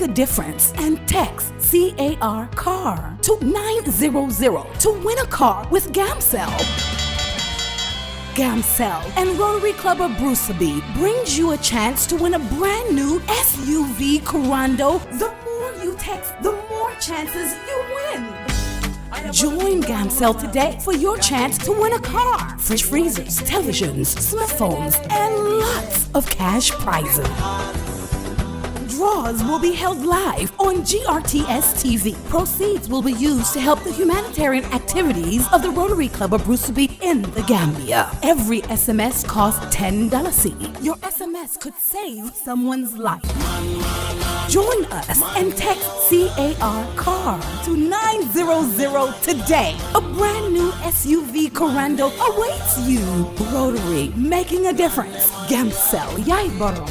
a difference and text CAR to 900 to win a car with Gamcell. Gamcell and Rotary Club of Bruceby brings you a chance to win a brand new SUV Corando. The more you text, the more chances you win. Join Gamcell today for your chance to win a car, fridge freezers, televisions, smartphones, and lots of cash prizes. Draws will be held live on GRTS TV. Proceeds will be used to help the humanitarian activities of the Rotary Club of Bruceby in the Gambia. Every SMS costs $10. Your SMS could save someone's life. Join us and text CAR to 900 today. A brand new SUV Corando awaits you. Rotary, making a difference. Gamcell, Yai Borom.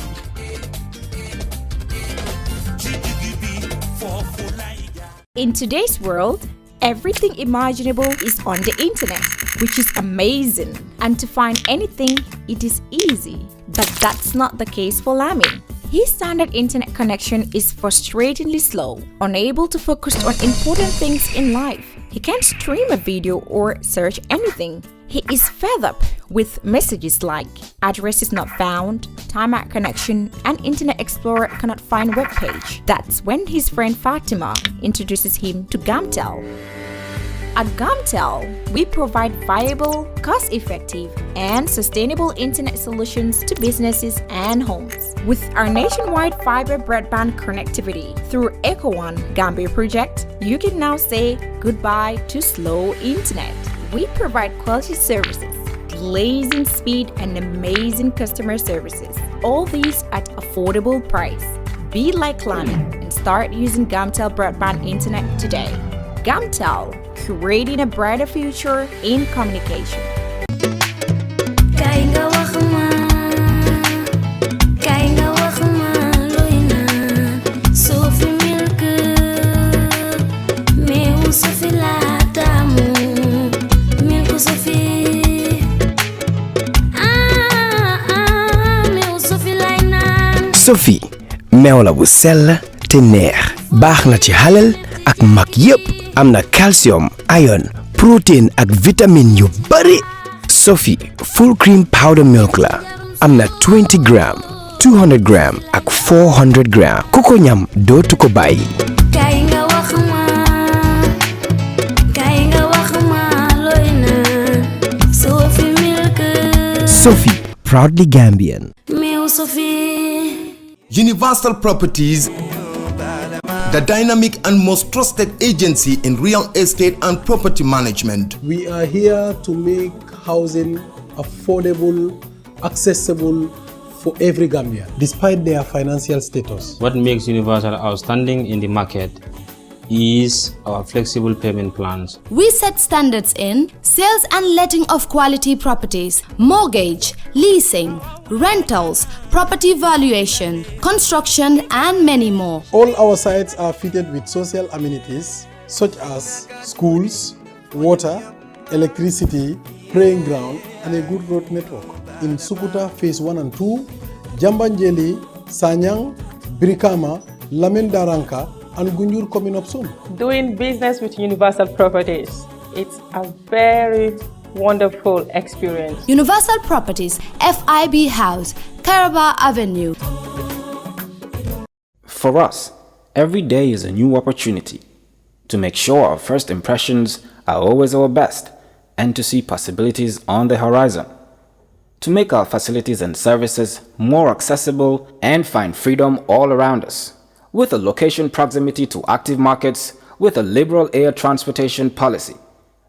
In today's world, everything imaginable is on the internet, which is amazing. And to find anything, it is easy. But that's not the case for Lamin. His standard internet connection is frustratingly slow, unable to focus on important things in life. He can't stream a video or search anything. He is fed up with messages like address is not found, timeout connection, and Internet Explorer cannot find web page. That's when his friend Fatima introduces him to Gamtel. At Gamtel, we provide viable, cost-effective, and sustainable internet solutions to businesses and homes. With our nationwide fiber broadband connectivity through EcoOne Gambia project, you can now say goodbye to slow internet. We provide quality services, blazing speed, and amazing customer services. All these at affordable price. Be like Lamin and start using Gamtel broadband internet today. Gamtel, creating a brighter future in communication. Sophie meew la bu sell te neex baax na ci halal ak mag yépp am na calcium, iron, protein ak vitamine yu bari. Sophie full cream powder milk la am na 20 gram, 200 gram ak 400 gram ku ko ñam dootu ko bàyyi. Sophie, proudly Gambian. Universal Properties, the dynamic and most trusted agency in real estate and property management. We are here to make housing affordable, accessible for every Gambian, despite their financial status. What makes Universal outstanding in the market is our flexible payment plans. We set standards in sales and letting of quality properties, mortgage, leasing, rentals, property valuation, construction, and many more. All our sites are fitted with social amenities such as schools, water, electricity, playing ground, and a good road network. In Sukuta Phase 1 and 2, Jambanjeli, Sanyang, Brikama, Lamin Daranka, and Gunjur coming up soon. Doing business with Universal Properties, it's a very wonderful experience. Universal Properties, FIB House, Caraba Avenue. For us, every day is a new opportunity to make sure our first impressions are always our best and to see possibilities on the horizon. To make our facilities and services more accessible and find freedom all around us. With a location proximity to active markets, with a liberal air transportation policy.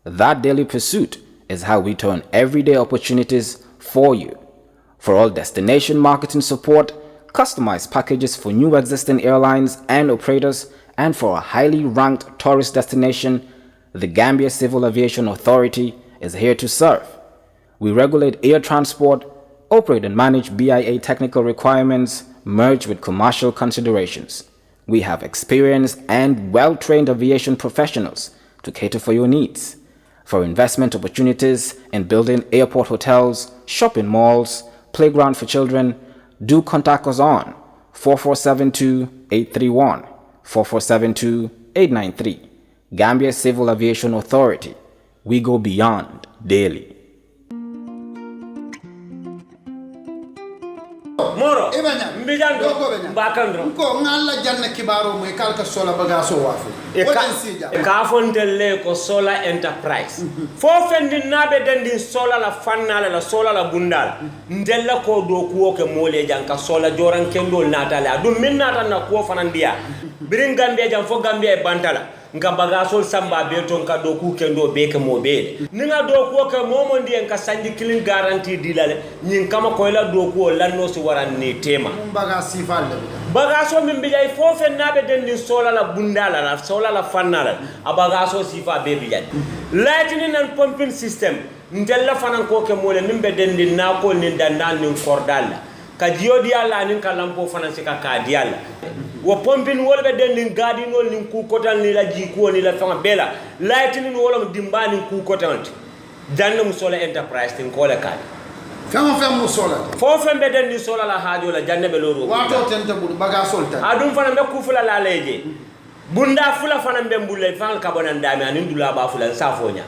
That daily pursuit is how we turn everyday opportunities for you. For all destination marketing support, customized packages for new existing airlines and operators, and for a highly ranked tourist destination, the Gambia Civil Aviation Authority is here to serve. We regulate air transport, operate and manage BIA technical requirements, merged with commercial considerations. We have experienced and well-trained aviation professionals to cater for your needs. For investment opportunities in building airport hotels, shopping malls, playground for children, do contact us on 4472-831 4472-893. Gambia Civil Aviation Authority. We go beyond daily. Moro mbijando bakandro ko ngalla janna kibaro moy kalka sola bagaso wafu ka fontelle ko sola enterprise fo fendi nabe dendi sola la fannala la sola la bundal ndella ko do kuwo ke mole janka sola joran kendo natala dum min nata na ko fanandiya birin Gambia jam fo Gambia e bantala nga bagasol samba beton ka do ku kendo be ke mobe ninga do ko ke momo ndi en ka sanji kilin garantie dilale nyin kama ko la do ko lanno si waran ni tema bagasi falle bagaso min bijay fofe nabe dendi sola la bundala la sola la fannala a bagaso sifa be bijay lightning and pumping system ndella fanan ko ke mole min be dendi na ko ni dandan ni kordal ka diodi alla nin ka lampo fanan sika ka dialla wo pumping wolbe dendi gadi no nin ku kotal ni la ji ko ni la fanga bela lightning wala dimbani ku kotal danno mu sola enterprise tin ko la kadi fama sola fofo be dendi sola la hajo la janne be loro wato tenta bud bagasol tan adum fana be ku fula la leje bunda fula fana be mbulle fan ka bonan dami anin dula ba fula safonya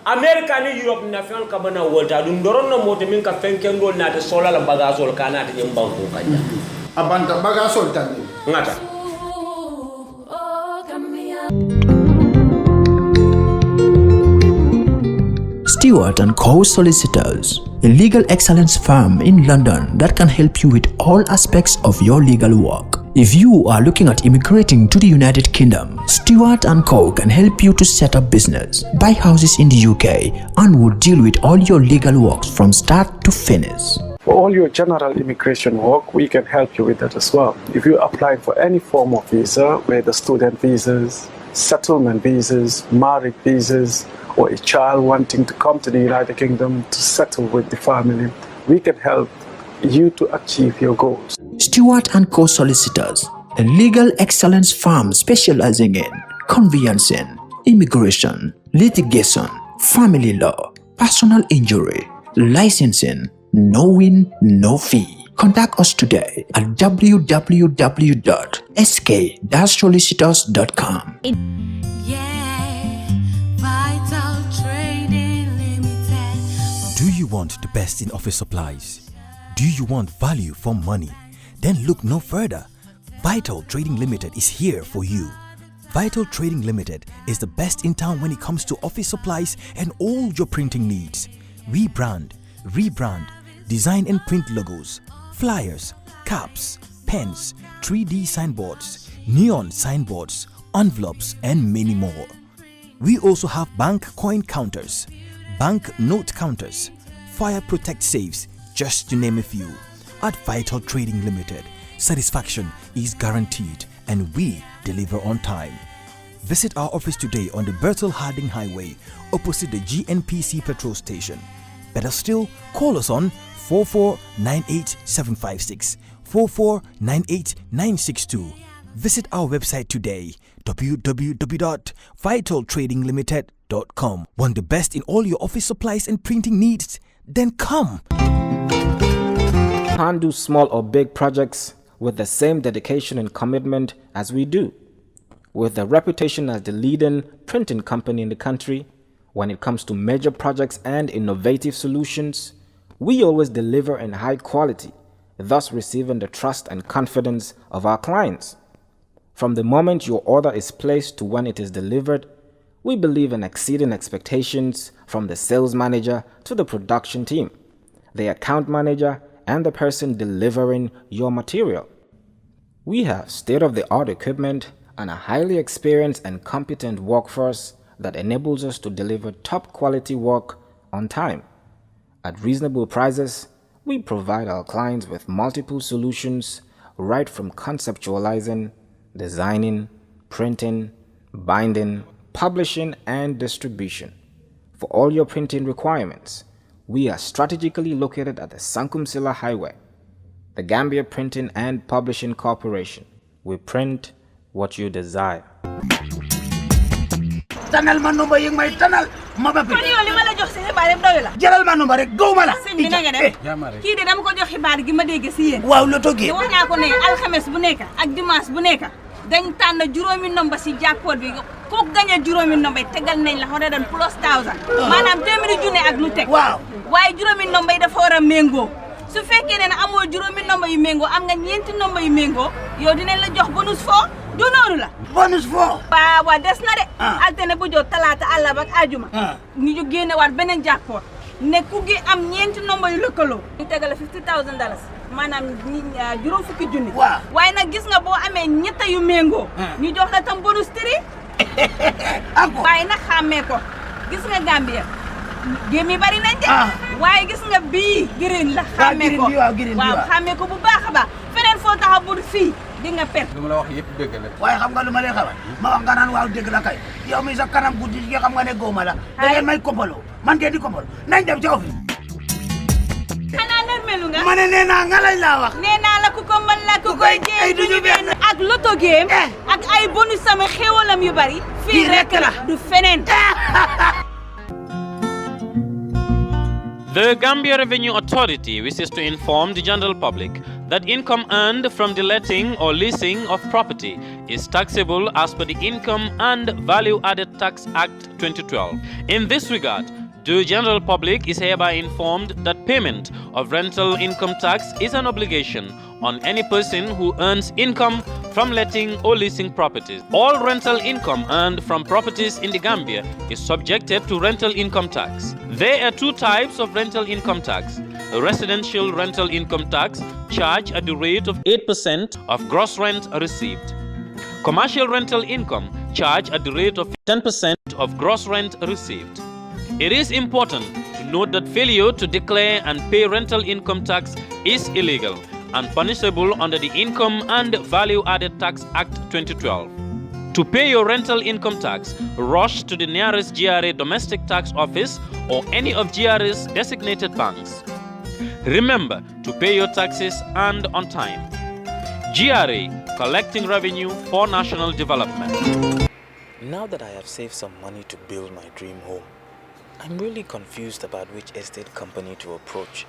America ni Europe na fan ka bana wolta dum doron no moto min ka fenken do na te sola la bagasol kana te nyamba ko kanya abanta bagasol tan ngata Stewart & Co. Solicitors, a legal excellence firm in London that can help you with all aspects of your legal work. If you are looking at immigrating to the United Kingdom, Stewart & Co. can help you to set up business, buy houses in the UK, and will deal with all your legal works from start to finish. For all your general immigration work, we can help you with that as well. If you apply for any form of visa, whether student visas, settlement visas, marriage visas, or a child wanting to come to the United Kingdom to settle with the family, we can help you to achieve your goals. Stewart & Co. Solicitors, a legal excellence firm specializing in conveyancing, immigration, litigation, family law, personal injury, licensing, no win, no fee. Contact us today at www.sk-solicitors.com. Do you want the best in office supplies? Do you want value for money? Then look no further. Vital Trading Limited is here for you. Vital Trading Limited is the best in town when it comes to office supplies and all your printing needs. We brand, rebrand, design and print logos, flyers, caps, pens, 3D signboards, neon signboards, envelopes, and many more. We also have bank coin counters, bank note counters, fire protect safes, just to name a few. At Vital Trading Limited, satisfaction is guaranteed and we deliver on time. Visit our office today on the Bertel Harding Highway opposite the GNPC petrol station. Better still, call us on 4498756, 4498962. Visit our website today, www.vitaltradinglimited.com. Want the best in all your office supplies and printing needs? Then come! Can't do small or big projects with the same dedication and commitment as we do. With a reputation as the leading printing company in the country, when it comes to major projects and innovative solutions, we always deliver in high quality, thus receiving the trust and confidence of our clients. From the moment your order is placed to when it is delivered, we believe in exceeding expectations from the sales manager to the production team, the account manager, and the person delivering your material. We have state-of-the-art equipment and a highly experienced and competent workforce that enables us to deliver top quality work on time. At reasonable prices, we provide our clients with multiple solutions right from conceptualizing, designing, printing, binding, publishing, and distribution. For all your printing requirements, we are strategically located at the Sankumsila Highway, the Gambia Printing and Publishing Corporation. We print what you desire. Tanal ma number yung may tanal mababi. Kon yow li ma la jox ci xibaar yëpp doy la. Jëlal ma number rek gowma la. Sëñ bi na nga def. Kii de dama ko jox xibaar gi ma dégg ci yéen. Waaw la toggee. Wax naa ko ne alxames bu nekk ak dimanche bu nekk dañ tànn juróomi nomba si jackpot bi ku gagné juróomi nomba tegal nañ la 100,000 maanaam 2 junne ak lu teg waaw waaye juróomi nomba yi dafa war a méngoo su fekkee ne amoo juróomi nomba yu méngoo am nga 4 nomba yu méngoo yow dinañ la jox bonus foo du noonu la bonus foo waaw des na de altine bu jot talaata àllarba ak àjjuma ñu génne waat beneen jackpot ne ku gi am 4 nomba yu lëkkaloo ñu tegal la $50,000 maanaam juróom fukki junni waaye nag gis nga boo amee ñetta yu méngoo ñu jox la tam bonus 3 waaye nag xàmmee ko gis nga Gambia géem yi bari nañ de waaye gis nga bii green la xàmmee ko waaw xàmmee ko bu baax a baax feneen foo taxaw bu fii di nga perte lu ma la wax yëpp dëgg la waaye xam nga lu ma lay xamal ma wax nga naan waaw dëgg la kay yow mi sa kanam guddi gi xam nga ne góoma la da ngeen may kompaloo man ngeen di kompaloo nañ dem ca office xanaa nërmelu nga ma ne nee naa nga lay laa wax nee naa la ku ko mën la ku koy jéem duñu benn ak loto game ak ay bonus sama xéwalam yu bari fii rek la du feneen The Gambia Revenue Authority wishes to inform the general public that income earned from the letting or leasing of property is taxable as per the Income and Value Added Tax Act 2012. In this regard, the general public is hereby informed that payment of rental income tax is an obligation on any person who earns income from letting or leasing properties. All rental income earned from properties in the Gambia is subjected to rental income tax. There are 2 types of rental income tax. A residential rental income tax charged at the rate of 8% of gross rent received. Commercial rental income charged at the rate of 10% of gross rent received. It is important to note that failure to declare and pay rental income tax is illegal and punishable under the Income and Value Added Tax Act 2012. To pay your rental income tax, rush to the nearest GRA domestic tax office or any of GRA's designated banks. Remember to pay your taxes and on time. GRA, collecting revenue for national development. Now that I have saved some money to build my dream home, I'm really confused about which estate company to approach.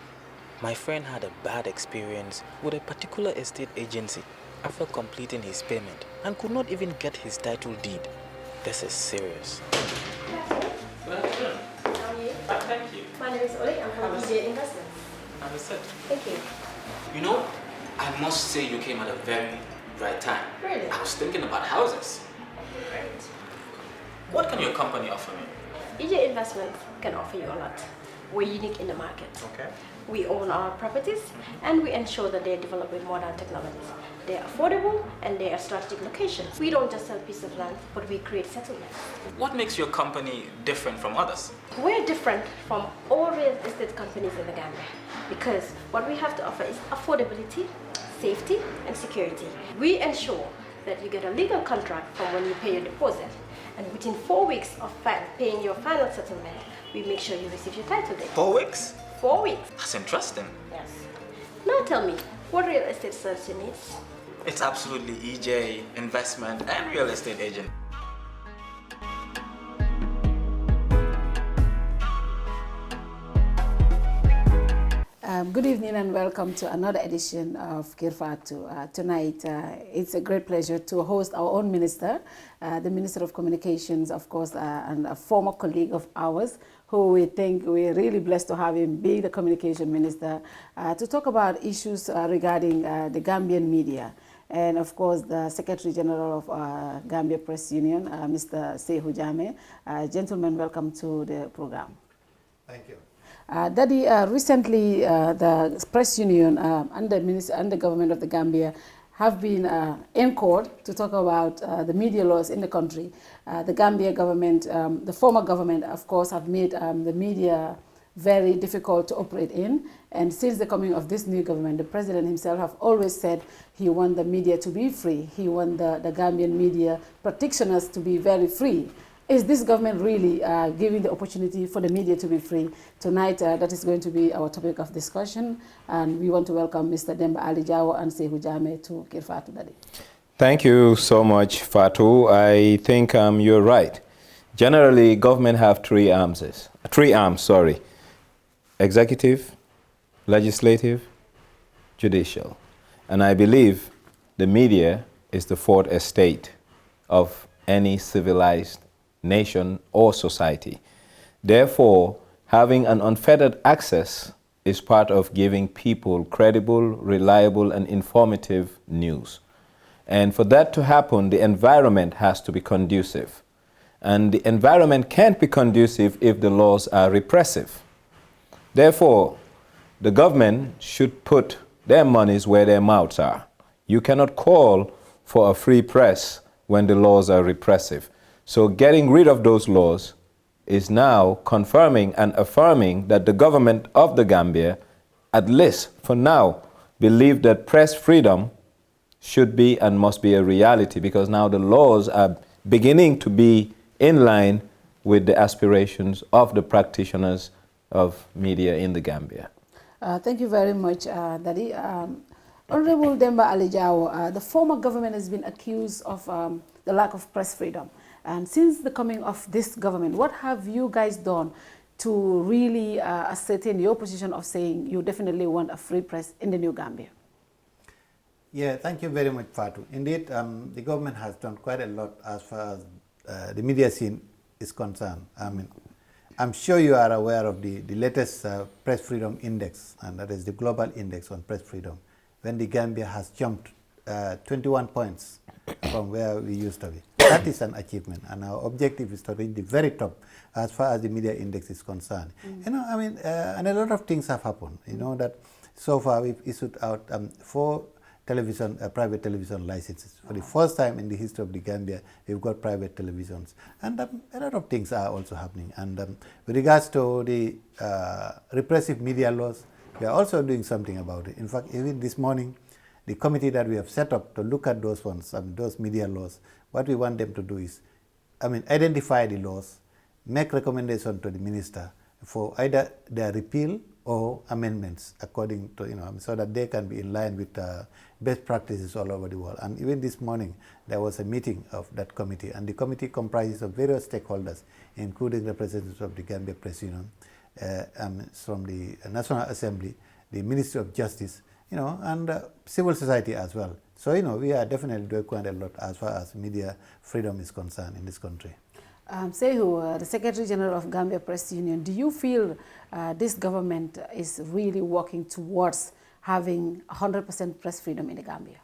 My friend had a bad experience with a particular estate agency after completing his payment and could not even get his title deed. This is serious. Good afternoon. How are you? Thank you. My name is Oli. I'm from EJ Investments. Understood. Thank you. You know, I must say you came at a very right time. Really? I was thinking about houses. Right. What can your company offer me? EJ Investments can offer you a lot. We're unique in the market. Okay. We own our properties and we ensure that they're developed with modern technologies. They're affordable and they are strategic locations. We don't just sell pieces of land, but we create settlements. What makes your company different from others? We're different from all real estate companies in the Gambia because what we have to offer is affordability, safety, and security. We ensure that you get a legal contract from when you pay your deposit, and within 4 weeks of paying your final settlement, we make sure you receive your title deed. 4 weeks? 4 weeks. That's interesting. Yes. Now tell me, what real estate service you need? It's absolutely EJ, investment, and real estate agent. Good evening and welcome to another edition of KERR FATOU. Tonight, it's a great pleasure to host our own minister, the Minister of Communications, of course, and a former colleague of ours, who we think we're really blessed to have him being the Communication Minister, to talk about issues regarding the Gambian media. And of course, the Secretary General of Gambia Press Union, Mr. Saikou Jammeh. Gentlemen, welcome to the program. Thank you. Daddy, recently the press union and the government of the Gambia have been in court to talk about the media laws in the country. The Gambia government, the former government, of course, have made the media very difficult to operate in. And since the coming of this new government, the president himself have always said he wants the media to be free. He wants the Gambian media practitioners to be very free. Is this government really giving the opportunity for the media to be free? Tonight, that is going to be our topic of discussion, and we want to welcome Mr. Demba Ali Jawo and Saikou Jammeh to KERR FATOU today. Thank you so much, Fatou. I think you're right. Generally, government have three arms, executive, legislative, judicial. And I believe the media is the fourth estate of any civilized nation or society. Therefore, having an unfettered access is part of giving people credible, reliable, and informative news. And for that to happen, the environment has to be conducive. And the environment can't be conducive if the laws are repressive. Therefore, the government should put their monies where their mouths are. You cannot call for a free press when the laws are repressive. So getting rid of those laws is now confirming and affirming that the government of the Gambia, at least for now, believe that press freedom should be and must be a reality, because now the laws are beginning to be in line with the aspirations of the practitioners of media in the Gambia. Thank you very much, Daddy. Honorable Demba Ali Jawo, the former government has been accused of the lack of press freedom. And since the coming of this government, what have you guys done to really ascertain your position of saying you definitely want a free press in the new Gambia? Yeah, thank you very much, Fatou. Indeed, the government has done quite a lot as far as the media scene is concerned. I mean, I'm sure you are aware of the latest Press Freedom Index, and that is the global index on press freedom, when the Gambia has jumped 21 points from where we used to be. That is an achievement, and our objective is to reach the very top as far as the media index is concerned. You know, I mean, and a lot of things have happened. You know that so far we've issued out 4 private television licenses. For the first time in the history of the Gambia, we've got private televisions. And a lot of things are also happening. And with regards to the repressive media laws, we are also doing something about it. In fact, even this morning, the committee that we have set up to look at those ones, those media laws, what we want them to do is, identify the laws, make recommendation to the minister for either their repeal or amendments according to, so that they can be in line with best practices all over the world. And even this morning, there was a meeting of that committee, and the committee comprises of various stakeholders, including representatives of the Gambia Press Union, from the National Assembly, the Ministry of Justice, and civil society as well. So, we are definitely doing quite a lot as far as media freedom is concerned in this country. Saikou, the Secretary General of Gambia Press Union, do you feel this government is really working towards having 100% press freedom in the Gambia?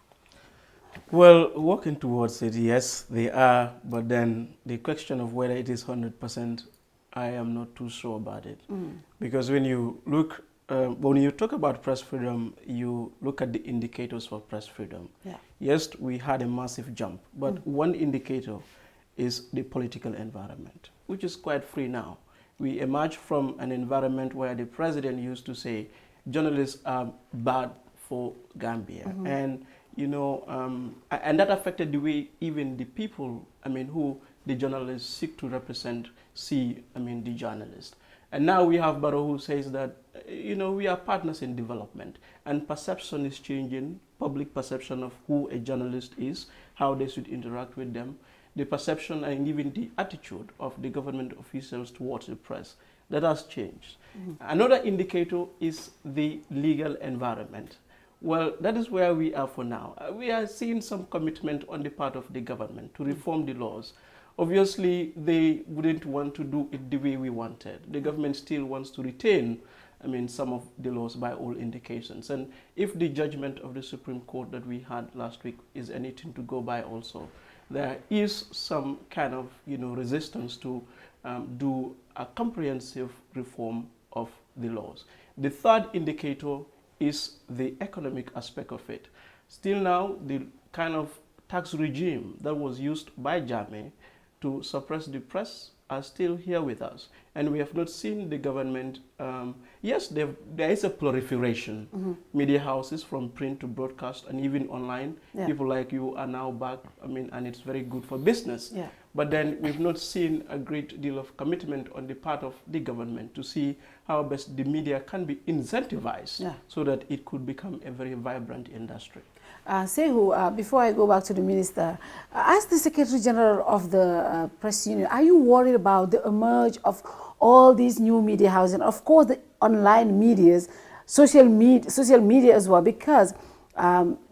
Well, working towards it, yes, they are. But then the question of whether it is 100%, I am not too sure about it. Because when you look, when you talk about press freedom, you look at the indicators for press freedom. Yeah. Yes, we had a massive jump, but one indicator is the political environment, which is quite free now. We emerged from an environment where the president used to say journalists are bad for Gambia. And, and that affected the way even the people, who the journalists seek to represent, see, the journalist. And now we have Barrow who says that, we are partners in development, and perception is changing, public perception of who a journalist is, how they should interact with them, the perception and even the attitude of the government officials towards the press. That has changed. Another indicator is the legal environment. Well, that is where we are for now. We are seeing some commitment on the part of the government to reform the laws. Obviously, they wouldn't want to do it the way we wanted. The government still wants to retain, some of the laws by all indications. And if the judgment of the Supreme Court that we had last week is anything to go by also, there is some kind of, resistance to do a comprehensive reform of the laws. The third indicator is the economic aspect of it. Still now, the kind of tax regime that was used by Jammeh to suppress the press are still here with us. And we have not seen the government, yes, there is a proliferation. Media houses from print to broadcast and even online. Yeah. People like you are now back, and it's very good for business. Yeah. But then we've not seen a great deal of commitment on the part of the government to see how best the media can be incentivized so that it could become a very vibrant industry. Saikou, before I go back to the minister, as the Secretary General of the Press Union, are you worried about the emerge of all these new media houses, and of course the online medias, social media as well? Because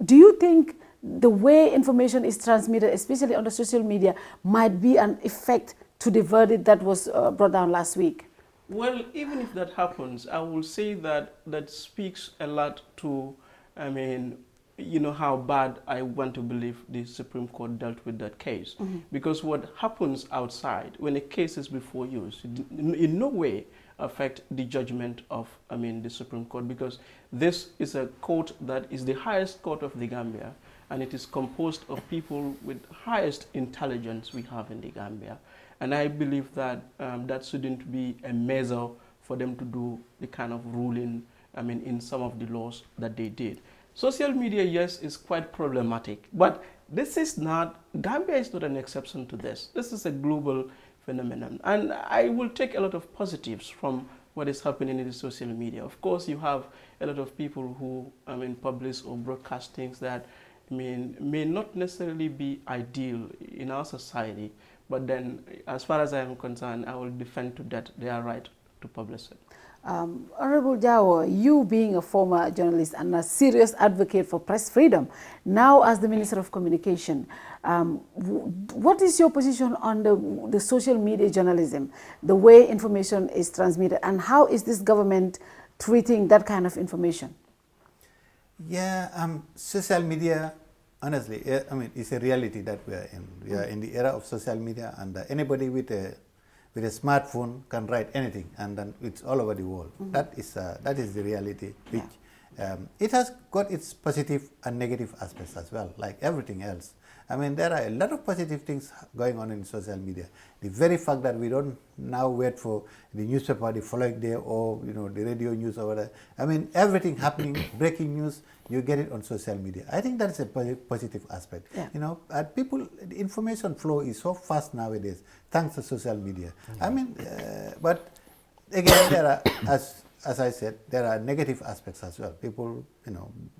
do you think the way information is transmitted, especially on the social media, might be an effect to the verdict that was brought down last week? Well, even if that happens, I will say that that speaks a lot to, I mean, you know, how bad I want to believe the Supreme Court dealt with that case. Because what happens outside, when a case is before you, in no way affect the judgment of, I mean, the Supreme Court, because this is a court that is the highest court of the Gambia, and it is composed of people with highest intelligence we have in the Gambia. And I believe that that shouldn't be a measure for them to do the kind of ruling, I mean, in some of the laws that they did. Social media, yes, is quite problematic, but this is not, Gambia is not an exception to this. This is a global phenomenon. And I will take a lot of positives from what is happening in the social media. Of course, you have a lot of people who, I mean, publish or broadcast things that, I mean, may not necessarily be ideal in our society, but then, as far as I am concerned, I will defend to that their right to publish it. Honorable Jawo, you being a former journalist and a serious advocate for press freedom, now as the Minister of Communication, what is your position on the social media journalism, the way information is transmitted, and how is this government treating that kind of information? Yeah, social media, honestly, I mean, it's a reality that we are in. We are in the era of social media, and anybody with a smartphone can write anything, and then it's all over the world. That is the reality. Which it has got its positive and negative aspects as well, like everything else. I mean, there are a lot of positive things going on in social media. The very fact that we don't now wait for the newspaper the following day, or the radio news or whatever. I mean, everything happening, breaking news, you get it on social media. I think that's a positive aspect. Yeah. People, the information flow is so fast nowadays, thanks to social media. I mean, but again, there are, as I said, there are negative aspects as well. People,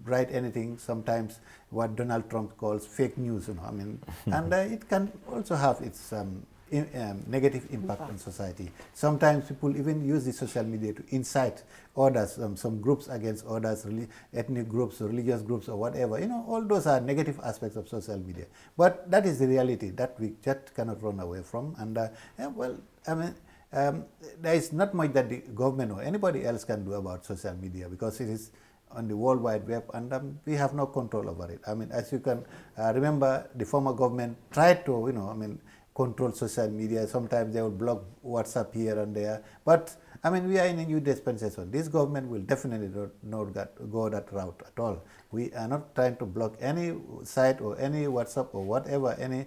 write anything, sometimes what Donald Trump calls fake news, I mean, and it can also have its negative impact on society. Sometimes people even use the social media to incite others, some groups against others, ethnic groups or religious groups or whatever. All those are negative aspects of social media. But that is the reality that we just cannot run away from. And well, I mean, there is not much that the government or anybody else can do about social media, because it is on the World Wide Web, and we have no control over it. I mean, as you can remember, the former government tried to, control social media. Sometimes they will block WhatsApp here and there. But, I mean, we are in a new dispensation. This government will definitely not go that route at all. We are not trying to block any site or any WhatsApp or whatever, any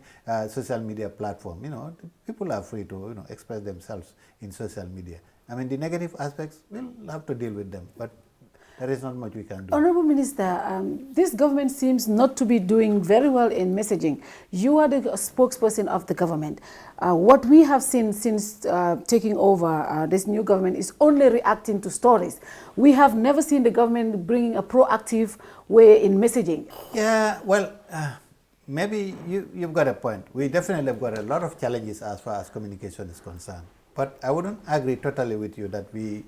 social media platform. People are free to, express themselves in social media. I mean, the negative aspects, we'll have to deal with them. But there is not much we can do. Honorable Minister, this government seems not to be doing very well in messaging. You are the spokesperson of the government. What we have seen since taking over this new government is only reacting to stories. We have never seen the government bringing a proactive way in messaging. Yeah, well, maybe you've got a point. We definitely have got a lot of challenges as far as communication is concerned. But I wouldn't agree totally with you that we,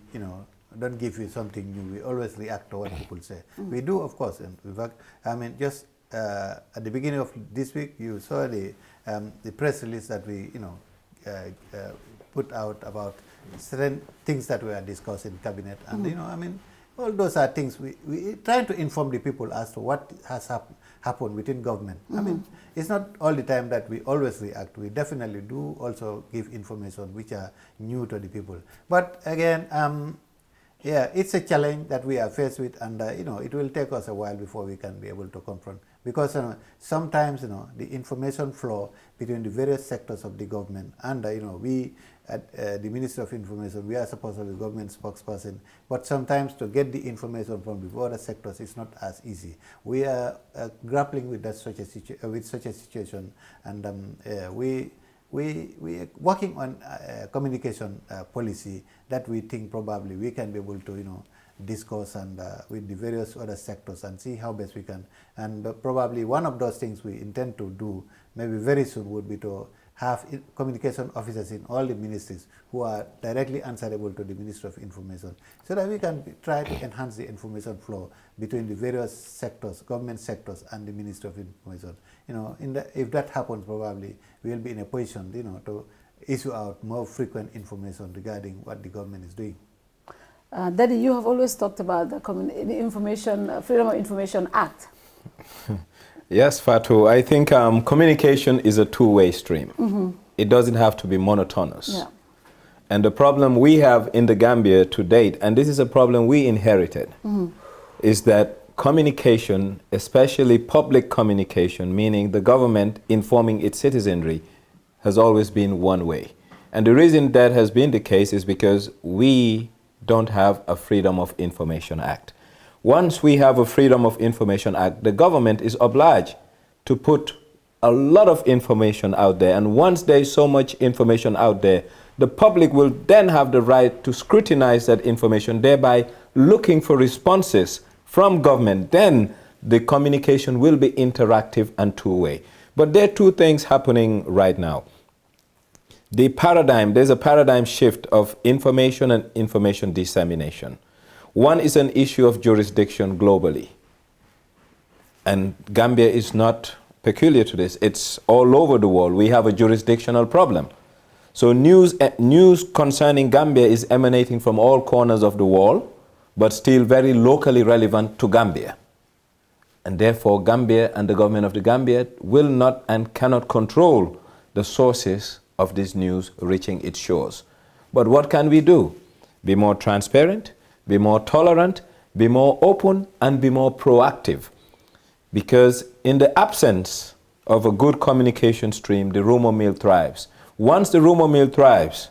don't give you something new. We always react to what people say. We do, of course. And in fact, I mean, just at the beginning of this week, you saw the press release that we, put out about certain things that were discussed in cabinet. And, I mean, all those are things we try to inform the people as to what has happened within government. I mean, it's not all the time that we always react. We definitely do also give information which are new to the people. But again, yeah, it's a challenge that we are faced with, and it will take us a while before we can be able to confront, because sometimes the information flow between the various sectors of the government, and we at the Ministry of Information, we are supposed to be government spokesperson, but sometimes to get the information from the other sectors is not as easy. We are grappling with such a situation, and we are working on communication policy that we think probably we can be able to discuss and with the various other sectors and see how best we can. And probably one of those things we intend to do maybe very soon would be to have communication officers in all the ministries who are directly answerable to the Ministry of Information, so that we can try to enhance the information flow between the various sectors, government sectors, and the Ministry of Information. If that happens, probably we will be in a position, to issue out more frequent information regarding what the government is doing. Daddy, you have always talked about the Freedom of Information Act. Yes, Fatou. I think communication is a two-way stream. It doesn't have to be monotonous. Yeah. And the problem we have in the Gambia to date, and this is a problem we inherited, is that communication, especially public communication, meaning the government informing its citizenry, has always been one way. And the reason that has been the case is because we don't have a Freedom of Information Act. Once we have a Freedom of Information Act, the government is obliged to put a lot of information out there. And once there is so much information out there, the public will then have the right to scrutinize that information, thereby looking for responses from government. Then the communication will be interactive and two-way. But there are two things happening right now. There's a paradigm shift of information and information dissemination. One is an issue of jurisdiction globally. And Gambia is not peculiar to this. It's all over the world. We have a jurisdictional problem. So news concerning Gambia is emanating from all corners of the world, but still very locally relevant to Gambia. And therefore, Gambia and the government of the Gambia will not and cannot control the sources of this news reaching its shores. But what can we do? Be more transparent, be more tolerant, be more open, and be more proactive. Because in the absence of a good communication stream, the rumor mill thrives. Once the rumor mill thrives,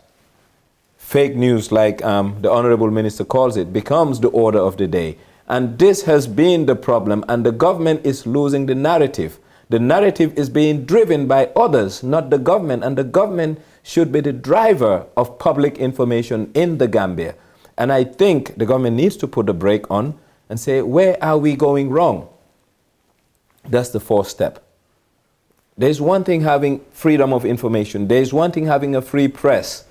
fake news, like the Honorable Minister calls it, becomes the order of the day. And this has been the problem, and the government is losing the narrative. The narrative is being driven by others, not the government, and the government should be the driver of public information in the Gambia. And I think the government needs to put a brake on and say, where are we going wrong? That's the fourth step. There's one thing having freedom of information. There's one thing having a free press.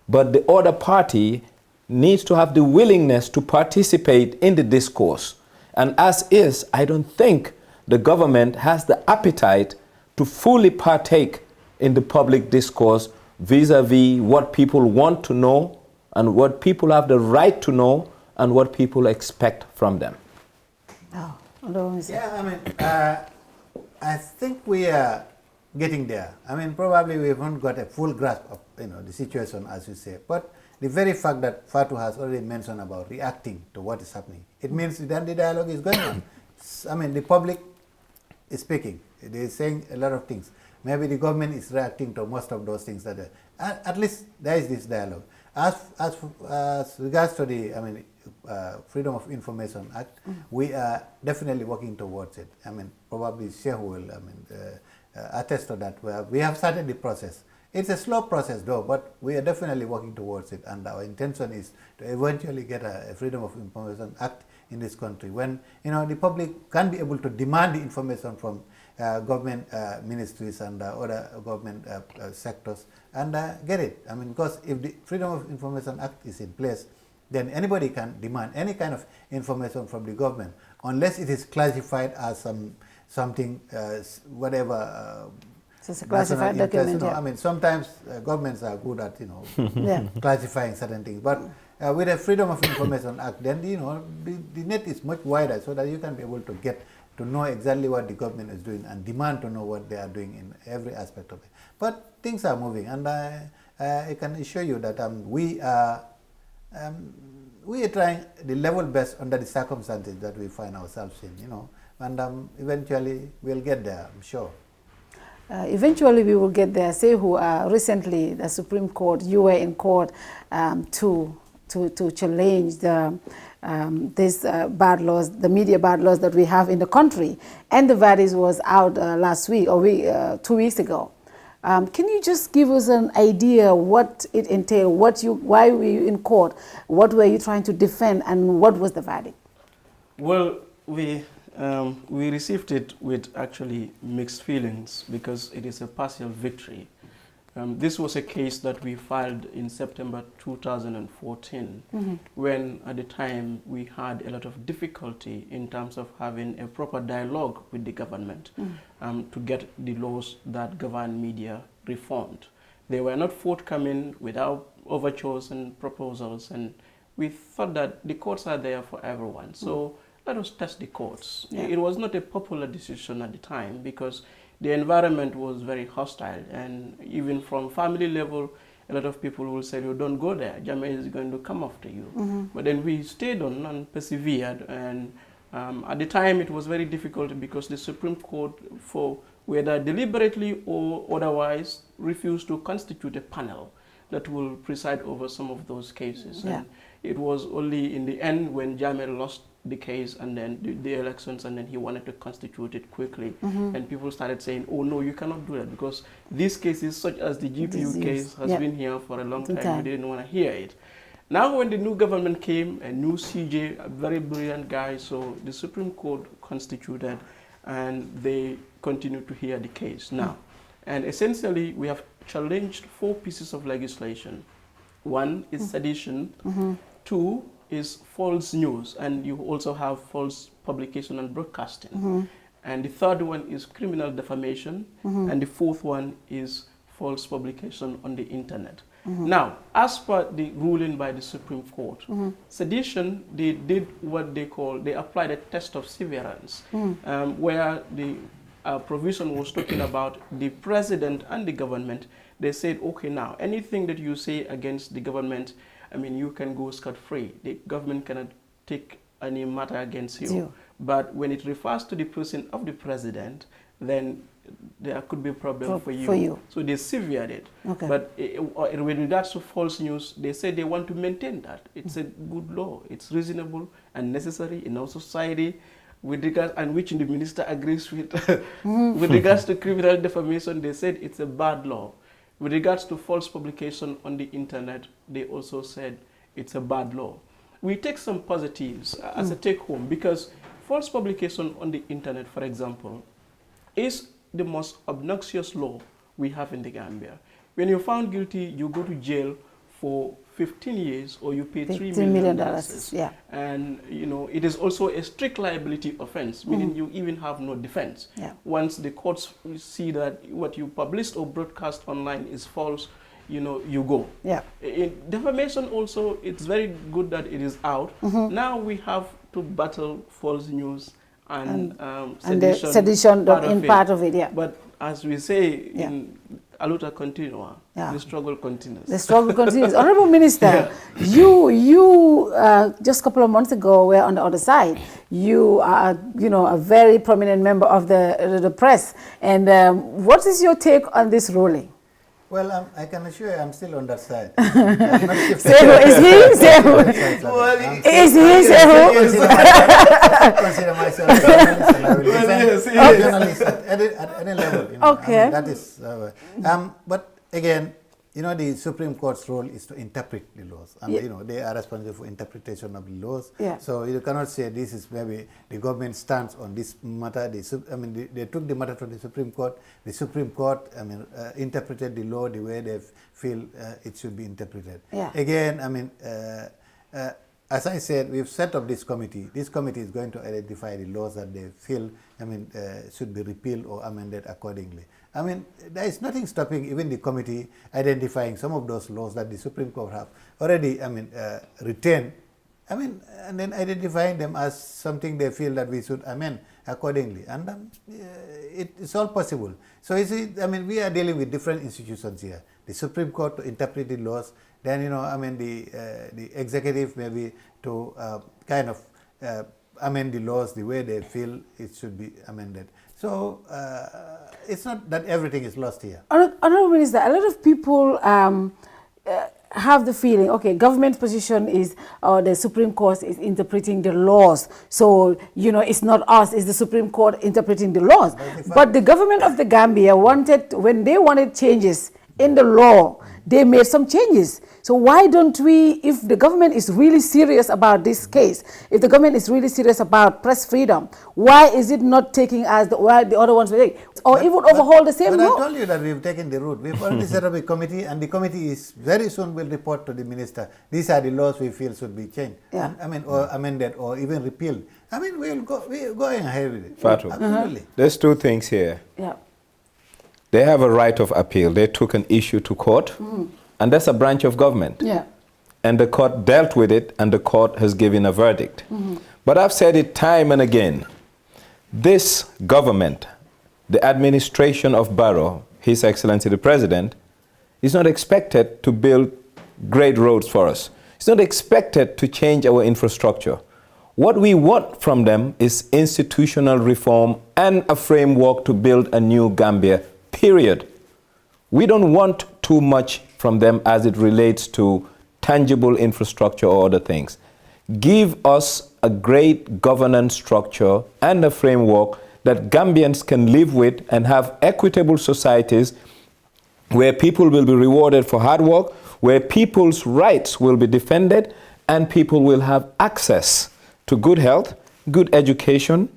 But the other party needs to have the willingness to participate in the discourse. And as is, I don't think the government has the appetite to fully partake in the public discourse vis-a-vis what people want to know and what people have the right to know and what people expect from them. Yeah, I think we are getting there. Probably we haven't got a full grasp of the situation, as you say. But the very fact that Fatou has already mentioned about reacting to what is happening, it means that the dialogue is going on. The public is speaking. They are saying a lot of things. Maybe the government is reacting to most of those things. That at least there is this dialogue. As regards to the Freedom of Information Act, we are definitely working towards it. Probably Sheikh will attest to that. We have started the process. It's a slow process though, but we are definitely working towards it, and our intention is to eventually get a Freedom of Information Act in this country when the public can be able to demand the information from government ministries and other government sectors and get it. Because if the Freedom of Information Act is in place, then anybody can demand any kind of information from the government unless it is classified as something, whatever. It's a classified document. Yeah. Sometimes governments are good at classifying certain things, but with a Freedom of Information Act, then the net is much wider, so that you can be able to get to know exactly what the government is doing and demand to know what they are doing in every aspect of it. But things are moving, and I can assure you that we are trying the level best under the circumstances that we find ourselves in, and eventually we'll get there, I'm sure. Eventually we will get there. Saikou, recently the Supreme Court, you were in court to challenge these bad laws, the media bad laws that we have in the country, and the verdict was out last week or 2 weeks ago. Can you just give us an idea what it entailed, why were you in court, what were you trying to defend, and what was the verdict? Well, we received it with actually mixed feelings because it is a partial victory. This was a case that we filed in September 2014, when at the time we had a lot of difficulty in terms of having a proper dialogue with the government to get the laws that govern media reformed. They were not forthcoming without overtures and proposals, and we thought that the courts are there for everyone. So let us test the courts. Yeah. It was not a popular decision at the time because the environment was very hostile, and even from family level, a lot of people will say, "You don't go there, Jammeh is going to come after you." But then we stayed on and persevered, and at the time it was very difficult because the Supreme Court, for whether deliberately or otherwise, refused to constitute a panel that will preside over some of those cases. Yeah. And it was only in the end when Jammeh lost the case and then the elections, and then he wanted to constitute it quickly, and people started saying, "Oh no, you cannot do that because these cases, such as the GPU case, has been here for a long time. We didn't want to hear it." Now when the new government came, a new CJ, a very brilliant guy, so the Supreme Court constituted, and they continued to hear the case now. And essentially, we have challenged 4 pieces of legislation. 1 is sedition, 2 is false news, and you also have false publication and broadcasting. And the 3rd one is criminal defamation, and the 4th one is false publication on the internet. Now, as per the ruling by the Supreme Court, sedition, they did what they call, they applied a test of severance, where the provision was talking about the president and the government. They said, okay, now, anything that you say against the government, I mean, you can go scot-free. The government cannot take any matter against you. But when it refers to the person of the president, then there could be a problem for you. So they severed it. But with regards to false news, they say they want to maintain that. It's a good law. It's reasonable and necessary in our society. With regards, and which the minister agrees with, with regards to criminal defamation, they said it's a bad law. With regards to false publication on the internet, they also said it's a bad law. We take some positives as a take-home, because false publication on the internet, for example, is the most obnoxious law we have in the Gambia. When you're found guilty, you go to jail for 15 years or you pay $3 million. Yeah. And you know, it is also a strict liability offense, meaning you even have no defense. Yeah. Once the courts see that what you published or broadcast online is false, you know, you go. Yeah. In defamation also, it's very good that it is out. Now we have to battle false news and sedition, the sedition part of it, yeah. But as we say in Aluta Continua, the struggle continues. The struggle continues. Honorable Minister, you just a couple of months ago were on the other side. You are, you know, a very prominent member of the press. And what is your take on this ruling? Well, I can assure you I'm still on that side. Sehu, is he? Sehu. Is he Sehu? Consider myself a journalist, and I will defend a journalist at any level. You know. Okay. I mean, that is, but again, you know, the Supreme Court's role is to interpret the laws, and you know, they are responsible for interpretation of the laws. Yeah. So you cannot say this is maybe the government stands on this matter. I mean, they took the matter to the Supreme Court. The Supreme Court, I mean, interpreted the law the way they feel it should be interpreted. Yeah. Again, I mean, as I said, we've set up this committee. This committee is going to identify the laws that they feel, I mean, should be repealed or amended accordingly. I mean, there is nothing stopping even the committee identifying some of those laws that the Supreme Court have already, I mean, retained, I mean, and then identifying them as something they feel that we should amend accordingly. And it's all possible. So you see, I mean, we are dealing with different institutions here. The Supreme Court to interpret the laws, then, you know, I mean, the executive maybe to kind of amend the laws the way they feel it should be amended. So it's not that everything is lost here. Honorable Minister, a lot of people have the feeling, okay, government position is, the Supreme Court is interpreting the laws. So, you know, it's not us, it's the Supreme Court interpreting the laws. But the government of the Gambia wanted, when they wanted changes in the law, they made some changes. So why don't we, if the government is really serious about this case, if the government is really serious about press freedom, why is it not taking as the other ones will take? Or even overhaul the same law? But I told you that we've taken the route. We've already set up a committee, and the committee is very soon will report to the minister. These are the laws we feel should be changed. Yeah. And, or amended or even repealed. We're going ahead with it. Fatou, Absolutely. there's two things here. Yeah. They have a right of appeal. They took an issue to court, and that's a branch of government. Yeah. And the court dealt with it, and the court has given a verdict. But I've said it time and again. This government, the administration of Barrow, His Excellency the President, is not expected to build great roads for us. It's not expected to change our infrastructure. What we want from them is institutional reform and a framework to build a new Gambia, period. We don't want too much from them as it relates to tangible infrastructure or other things. Give us a great governance structure and a framework that Gambians can live with and have equitable societies where people will be rewarded for hard work, where people's rights will be defended, and people will have access to good health, good education.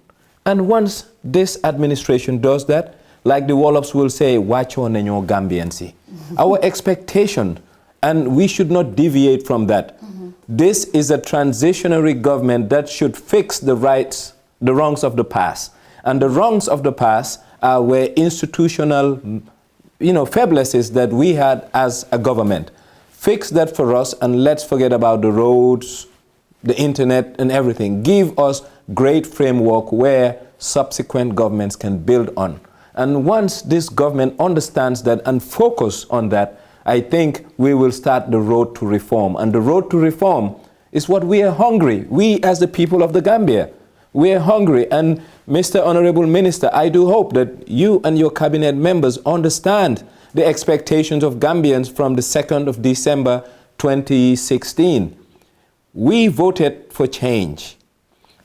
And once this administration does that, like the Wolofs will say, watch on your Gambiansi. Our expectation, and we should not deviate from that. This is a transitionary government that should fix the wrongs of the past. And the wrongs of the past are where institutional, faiblesses that we had as a government. Fix that for us, and let's forget about the roads, the internet, and everything. Give us great framework where subsequent governments can build on. And once this government understands that and focus on that, I think we will start the road to reform. And the road to reform is what we are hungry. We as the people of the Gambia, we are hungry. And Mr. Honorable Minister, I do hope that you and your cabinet members understand the expectations of Gambians from the 2nd of December 2016. We voted for change.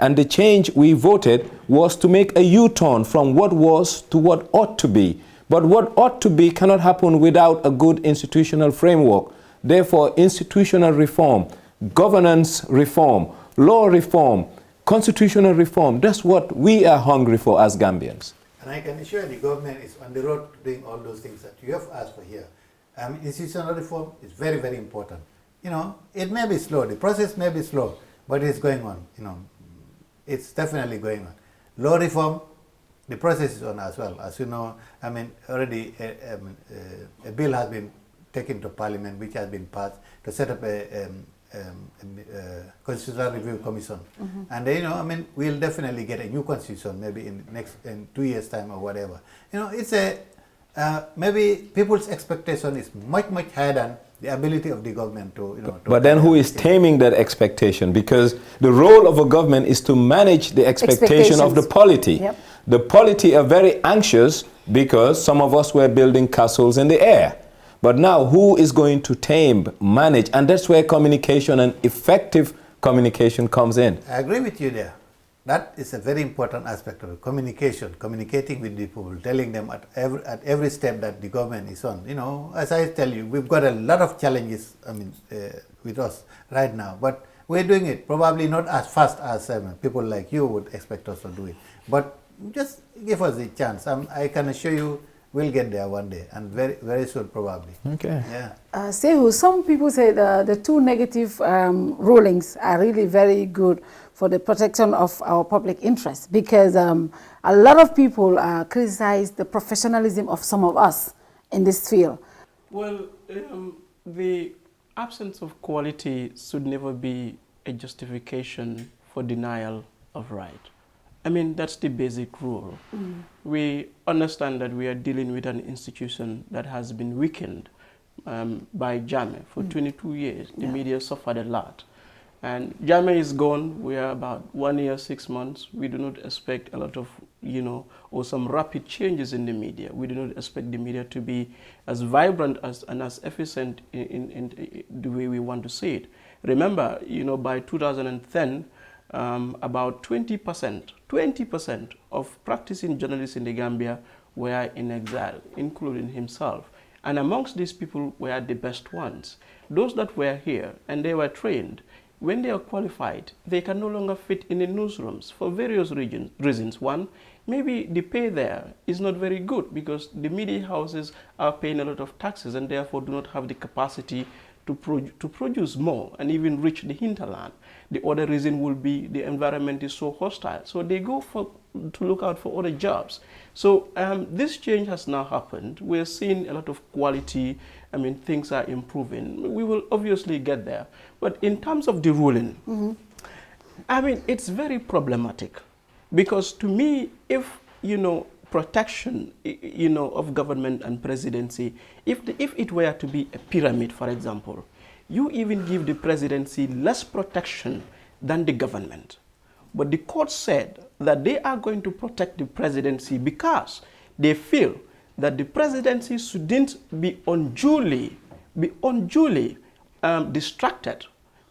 And the change we voted was to make a U-turn from what was to what ought to be. But what ought to be cannot happen without a good institutional framework. Therefore, institutional reform, governance reform, law reform, constitutional reform, that's what we are hungry for as Gambians. And I can assure the government is on the road to doing all those things that you have asked for here. Institutional reform is very, very important. It may be slow, the process may be slow, but it's going on. It's definitely going on. Law reform, the process is on as well. As you know, already a bill has been taken to Parliament, which has been passed to set up a Constitutional Review Commission. And we'll definitely get a new constitution maybe in 2 years' time or whatever. It's maybe people's expectation is much, much higher than the ability of the government to but then who is taming that expectation? Because the role of a government is to manage the expectation of the polity. Yep. The polity are very anxious because some of us were building castles in the air. But now who is going to tame, manage? And that's where communication and effective communication comes in. I agree with you there. That is a very important aspect of it. Communication, communicating with the people, telling them at every step that the government is on. As I tell you, we've got a lot of challenges with us right now, but we're doing it probably not as fast as people like you would expect us to do it. But just give us a chance. I can assure you we'll get there one day, and very, very soon probably. Okay. Yeah. Saikou, some people say the two negative rulings are really very good for the protection of our public interest, because a lot of people criticize the professionalism of some of us in this field. Well, the absence of quality should never be a justification for denial of right. That's the basic rule. We understand that we are dealing with an institution that has been weakened by Jammeh for 22 years. The media suffered a lot. And Jammeh is gone. We are about 1 year, 6 months. We do not expect a lot of, or some rapid changes in the media. We do not expect the media to be as vibrant and as efficient in the way we want to see it. Remember, by 2010, about 20% of practicing journalists in the Gambia were in exile, including himself. And amongst these people were the best ones. Those that were here and they were trained, when they are qualified, they can no longer fit in the newsrooms for various reasons. One, maybe the pay there is not very good because the media houses are paying a lot of taxes and therefore do not have the capacity to produce more and even reach the hinterland. The other reason will be the environment is so hostile. So they go to look out for other jobs. So this change has now happened. We're seeing a lot of quality. I mean, things are improving. We will obviously get there. But in terms of the ruling, I mean, it's very problematic. Because to me, if, protection, of government and presidency, if it were to be a pyramid, for example, you even give the presidency less protection than the government. But the court said that they are going to protect the presidency because they feel that the presidency shouldn't be unduly distracted.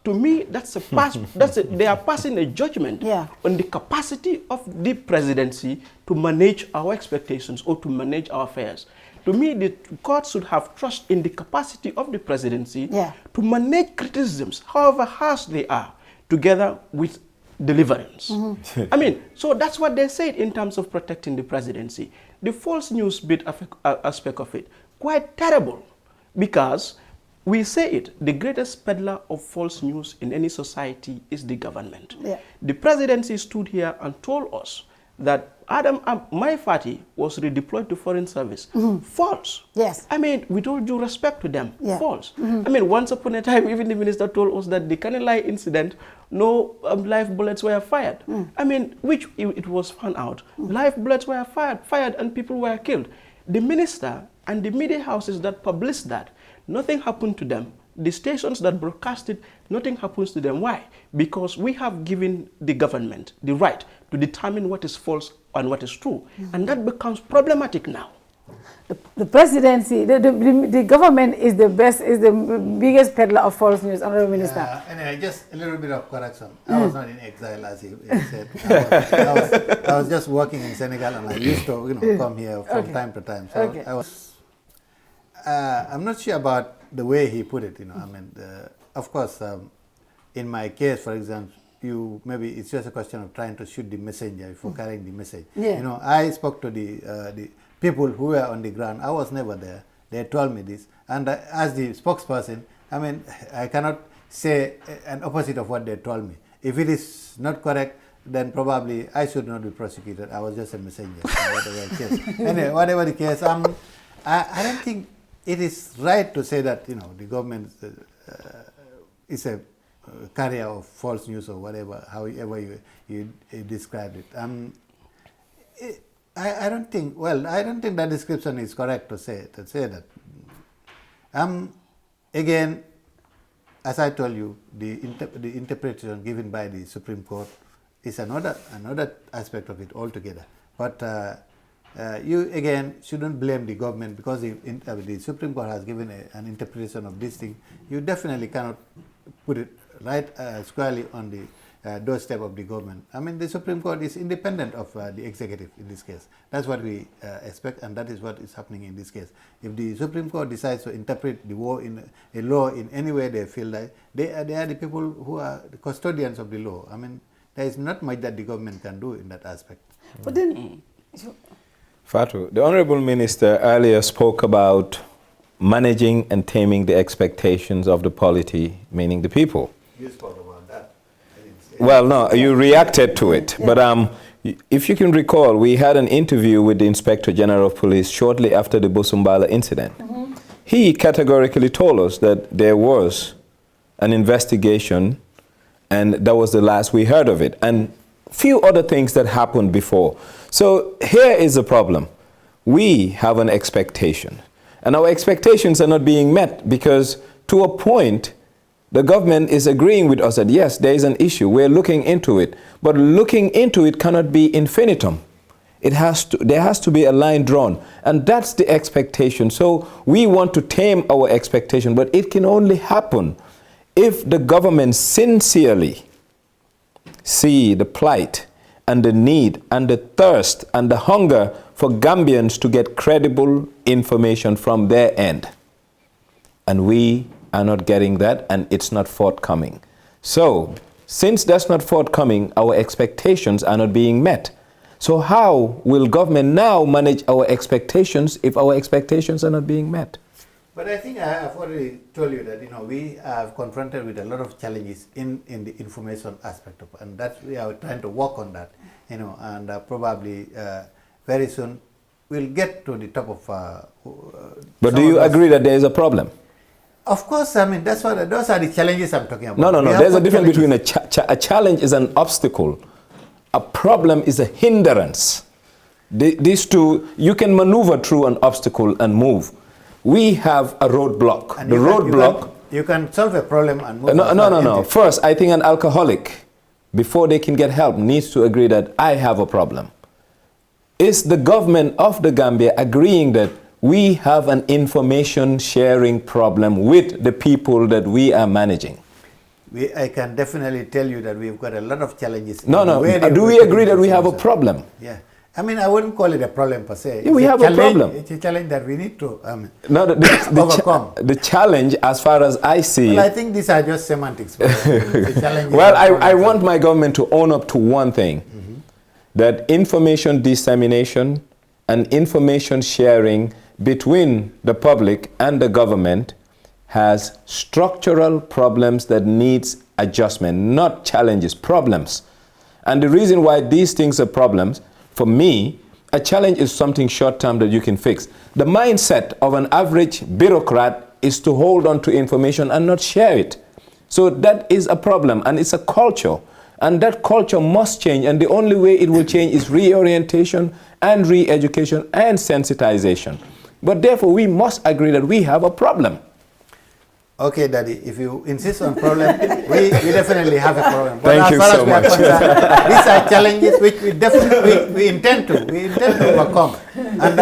To me, they are passing a judgment on the capacity of the presidency to manage our expectations or to manage our affairs. To me, the court should have trust in the capacity of the presidency to manage criticisms, however harsh they are, together with deliverance. I mean, so that's what they said in terms of protecting the presidency. The false news bit aspect of it, quite terrible, because we say it, the greatest peddler of false news in any society is the government. The presidency stood here and told us that my party was redeployed to foreign service. False. Yes. I mean, with all due respect to them, false. I mean, once upon a time, even the minister told us that the Kanilai incident, no live bullets were fired. I mean, which it was found out. Live bullets were fired and people were killed. The minister and the media houses that published that, nothing happened to them. The stations that broadcast it, nothing happens to them. Why? Because we have given the government the right to determine what is false and what is true. And that becomes problematic now. The presidency, the government is the biggest peddler of false news, Honorable Minister. Anyway, just a little bit of correction. I was not in exile, as you said. I was just working in Senegal, and I used to come here from time to time. So I'm not sure about the way he put it. I mean, of course, in my case, for example, maybe it's just a question of trying to shoot the messenger before carrying the message. I spoke to the people who were on the ground. I was never there. They told me this, and as the spokesperson, I mean, I cannot say an opposite of what they told me. If it is not correct, then probably I should not be prosecuted. I was just a messenger. Whatever the case. Anyway, whatever the case, I don't think it is right to say that the government is a carrier of false news or whatever, however you described it. I don't think that description is correct to say that. Again, as I told you, the interpretation given by the Supreme Court is another aspect of it altogether. But you again shouldn't blame the government because the Supreme Court has given an interpretation of this thing. You definitely cannot put it right squarely on the doorstep of the government. I mean, the Supreme Court is independent of the executive in this case. That's what we expect, and that is what is happening in this case. If the Supreme Court decides to interpret the law in any way they feel like, they are the people who are the custodians of the law. I mean, there is not much that the government can do in that aspect. But then, Fatou, the Honorable Minister earlier spoke about managing and taming the expectations of the polity, meaning the people. You spoke about that. Well, no, you reacted to it. Yeah. But if you can recall, we had an interview with the Inspector General of Police shortly after the Busumbala incident. He categorically told us that there was an investigation, and that was the last we heard of it. And few other things that happened before. So here is the problem. We have an expectation, and our expectations are not being met because to a point, the government is agreeing with us that yes, there is an issue, we're looking into it, but looking into it cannot be infinitum. There has to be a line drawn, and that's the expectation. So we want to tame our expectation, but it can only happen if the government sincerely see the plight and the need and the thirst and the hunger for Gambians to get credible information from their end. And we are not getting that, and it's not forthcoming. So, since that's not forthcoming, our expectations are not being met. So how will government now manage our expectations if our expectations are not being met? But I think I have already told you that, we are confronted with a lot of challenges in the information aspect of, and that we are trying to work on that, and probably very soon we'll get to the top of. But do you agree that there is a problem? Of course, I mean, those are the challenges I'm talking about. No. There's a difference between a challenge is an obstacle. A problem is a hindrance. These two, you can maneuver through an obstacle and move. We have a roadblock. And you can solve a problem and move. No. First, I think an alcoholic, before they can get help, needs to agree that I have a problem. Is the government of the Gambia agreeing that we have an information sharing problem with the people that we are managing? I can definitely tell you that we've got a lot of challenges. Do we agree that we have a problem? Yeah. I mean, I wouldn't call it a problem per se. We have a problem. It's a challenge that we need to overcome. The challenge, as far as I see I think these are just semantics. Well, I want my government to own up to one thing, that information dissemination and information sharing between the public and the government has structural problems that needs adjustment, not challenges, problems. And the reason why these things are problems, for me, a challenge is something short-term that you can fix. The mindset of an average bureaucrat is to hold on to information and not share it. So that is a problem, and it's a culture. And that culture must change, and the only way it will change is reorientation and re-education and sensitization. But therefore, we must agree that we have a problem. Okay, Daddy, if you insist on problem, we definitely have a problem. But Thank you so much. These are challenges which we intend to overcome. And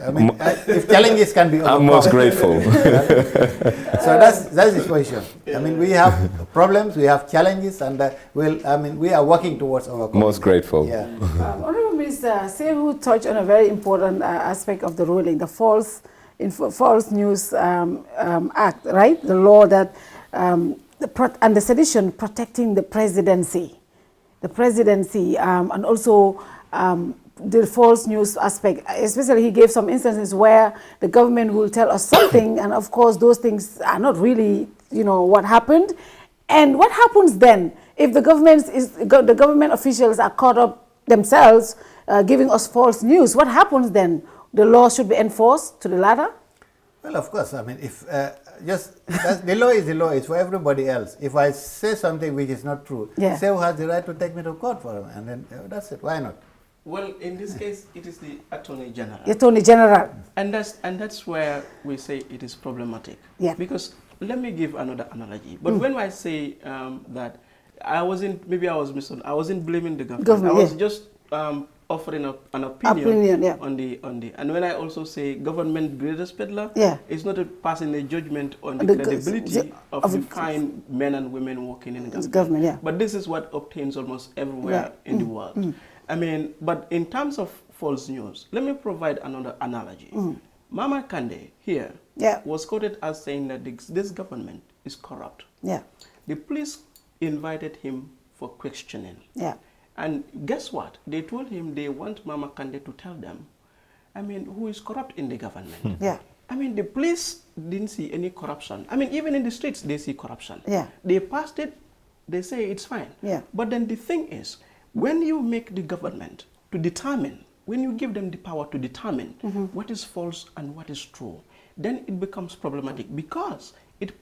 I mean, if challenges can be overcome, I'm most grateful. So that's the position. I mean, we have problems, we have challenges, and we are working towards overcoming. Most grateful. Yeah. Honorable Minister, Saikou touched on a very important aspect of the ruling, the false News Act, right? The law that and the sedition protecting the presidency, and also the false news aspect. Especially, he gave some instances where the government will tell us something, and of course, those things are not really, what happened. And what happens then if the government officials are caught up themselves giving us false news? What happens then? The law should be enforced to the latter? Well, of course. I mean, if the law is the law, it's for everybody else. If I say something which is not true, Saikou has the right to take me to court for it, and then that's it. Why not? Well, in this case, it is the Attorney General. Attorney General. And that's where we say it is problematic. Yeah. Because let me give another analogy. But when I say that I wasn't blaming the government. I was just offering an opinion on the and when I also say government greatest peddler, it's not passing a judgment on the credibility of the kind men and women working in the government. But this is what obtains almost everywhere in the world. I mean, but in terms of false news, let me provide another analogy. Mama Kande here was quoted as saying that this government is corrupt. The police invited him for questioning. And guess what? They told him they want Mama Kande to tell them, who is corrupt in the government. The police didn't see any corruption. Even in the streets, they see corruption. They passed it, they say it's fine. But then the thing is, when you make the government to determine, when you give them the power to determine what is false and what is true, then it becomes problematic because it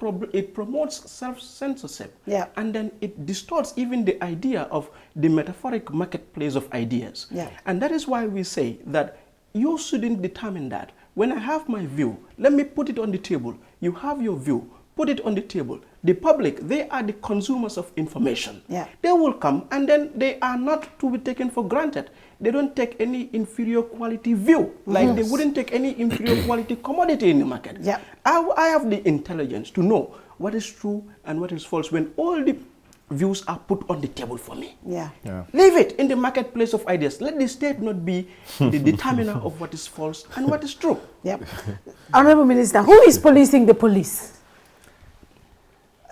promotes self-censorship, and then it distorts even the idea of the metaphoric marketplace of ideas. And that is why we say that you shouldn't determine that. When I have my view, let me put it on the table. You have your view, put it on the table. The public, they are the consumers of information. They will come, and then they are not to be taken for granted. They don't take any inferior quality view, like they wouldn't take any inferior quality commodity in the market. I have the intelligence to know what is true and what is false when all the views are put on the table for me. Yeah. Leave it in the marketplace of ideas. Let the state not be the determiner of what is false and what is true. Yep. Honorable Minister, who is policing the police?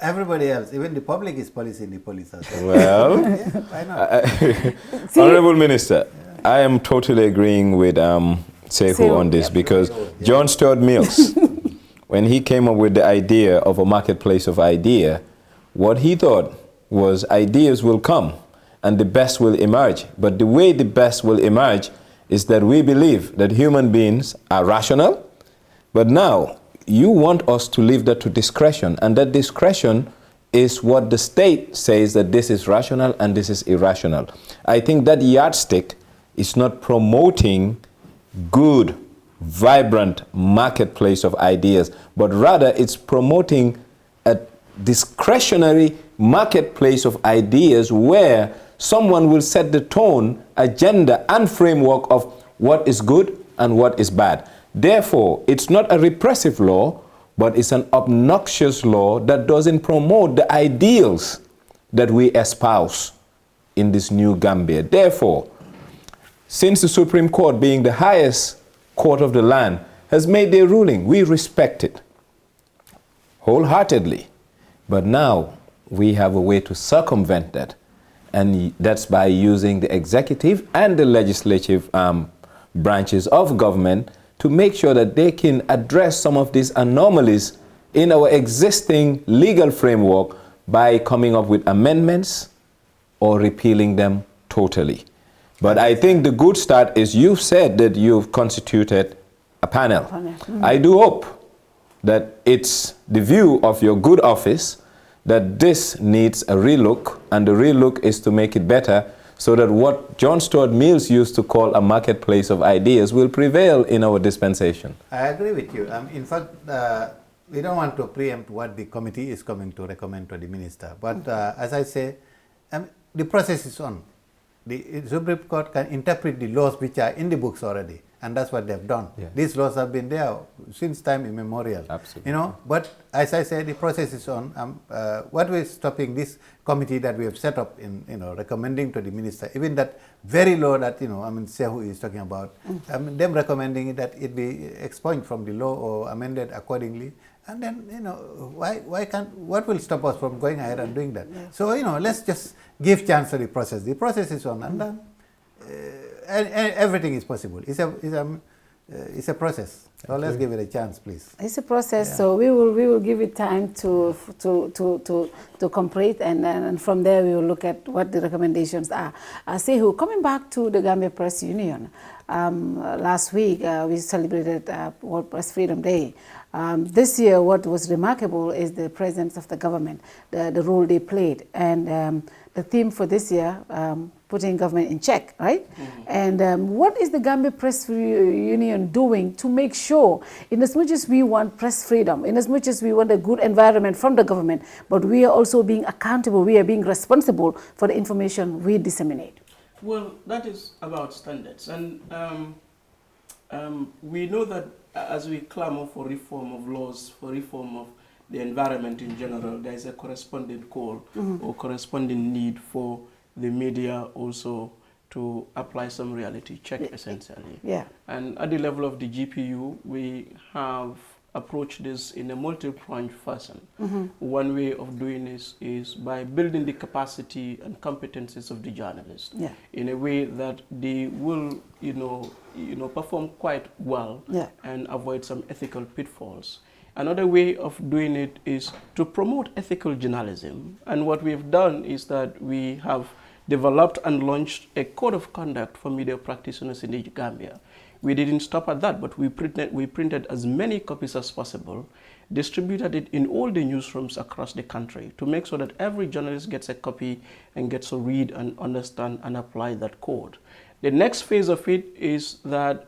Everybody else, even the public is policing the police as well. Well, yeah, why not? Honorable Minister, I am totally agreeing with Saikou on this because John Stuart Mills, when he came up with the idea of a marketplace of idea, what he thought was ideas will come and the best will emerge. But the way the best will emerge is that we believe that human beings are rational, but now you want us to leave that to discretion, and that discretion is what the state says that this is rational and this is irrational. I think that yardstick is not promoting good, vibrant marketplace of ideas, but rather it's promoting a discretionary marketplace of ideas where someone will set the tone, agenda, and framework of what is good and what is bad. Therefore, it's not a repressive law, but it's an obnoxious law that doesn't promote the ideals that we espouse in this new Gambia. Therefore, since the Supreme Court, being the highest court of the land, has made their ruling, we respect it wholeheartedly. But now we have a way to circumvent that, and that's by using the executive and the legislative branches of government to make sure that they can address some of these anomalies in our existing legal framework by coming up with amendments or repealing them totally. But I think the good start is you've said that you've constituted a panel. I do hope that it's the view of your good office that this needs a relook, and the relook is to make it better so that what John Stuart Mills used to call a marketplace of ideas will prevail in our dispensation. I agree with you. In fact, we don't want to preempt what the committee is coming to recommend to the minister. But as I say, the process is on. The Supreme Court can interpret the laws which are in the books already, and that's what they've done. Yeah. These laws have been there since time immemorial. Absolutely. You know, but as I said, the process is on. What we're stopping this committee that we have set up in, recommending to the minister, even that very law that, Saikou is talking about, them recommending that it be expunged from the law or amended accordingly. And then, what will stop us from going ahead and doing that? Yeah. So, let's just give chance to the process. The process is on, and then everything is possible. It's a process. So let's give it a chance, please. It's a process, so we will give it time to complete, and from there we will look at what the recommendations are. Saikou, coming back to the Gambia Press Union, last week we celebrated World Press Freedom Day. This year, what was remarkable is the presence of the government, the role they played, and the theme for this year, putting government in check, right? And what is the Gambia Press Union doing to make sure, in as much as we want press freedom, in as much as we want a good environment from the government, but we are also being accountable, we are being responsible for the information we disseminate? Well, that is about standards, and we know that as we clamor for reform of laws, for reform of the environment in general, there is a corresponding call or corresponding need for the media also to apply some reality check, essentially. Yeah. And at the level of the GPU, we have approached this in a multi-pronged fashion. One way of doing this is by building the capacity and competencies of the journalists in a way that they will, perform quite well and avoid some ethical pitfalls. Another way of doing it is to promote ethical journalism. And what we've done is that we have developed and launched a code of conduct for media practitioners in the Gambia. We didn't stop at that, but we printed as many copies as possible, distributed it in all the newsrooms across the country to make sure that every journalist gets a copy and gets to read and understand and apply that code. The next phase of it is that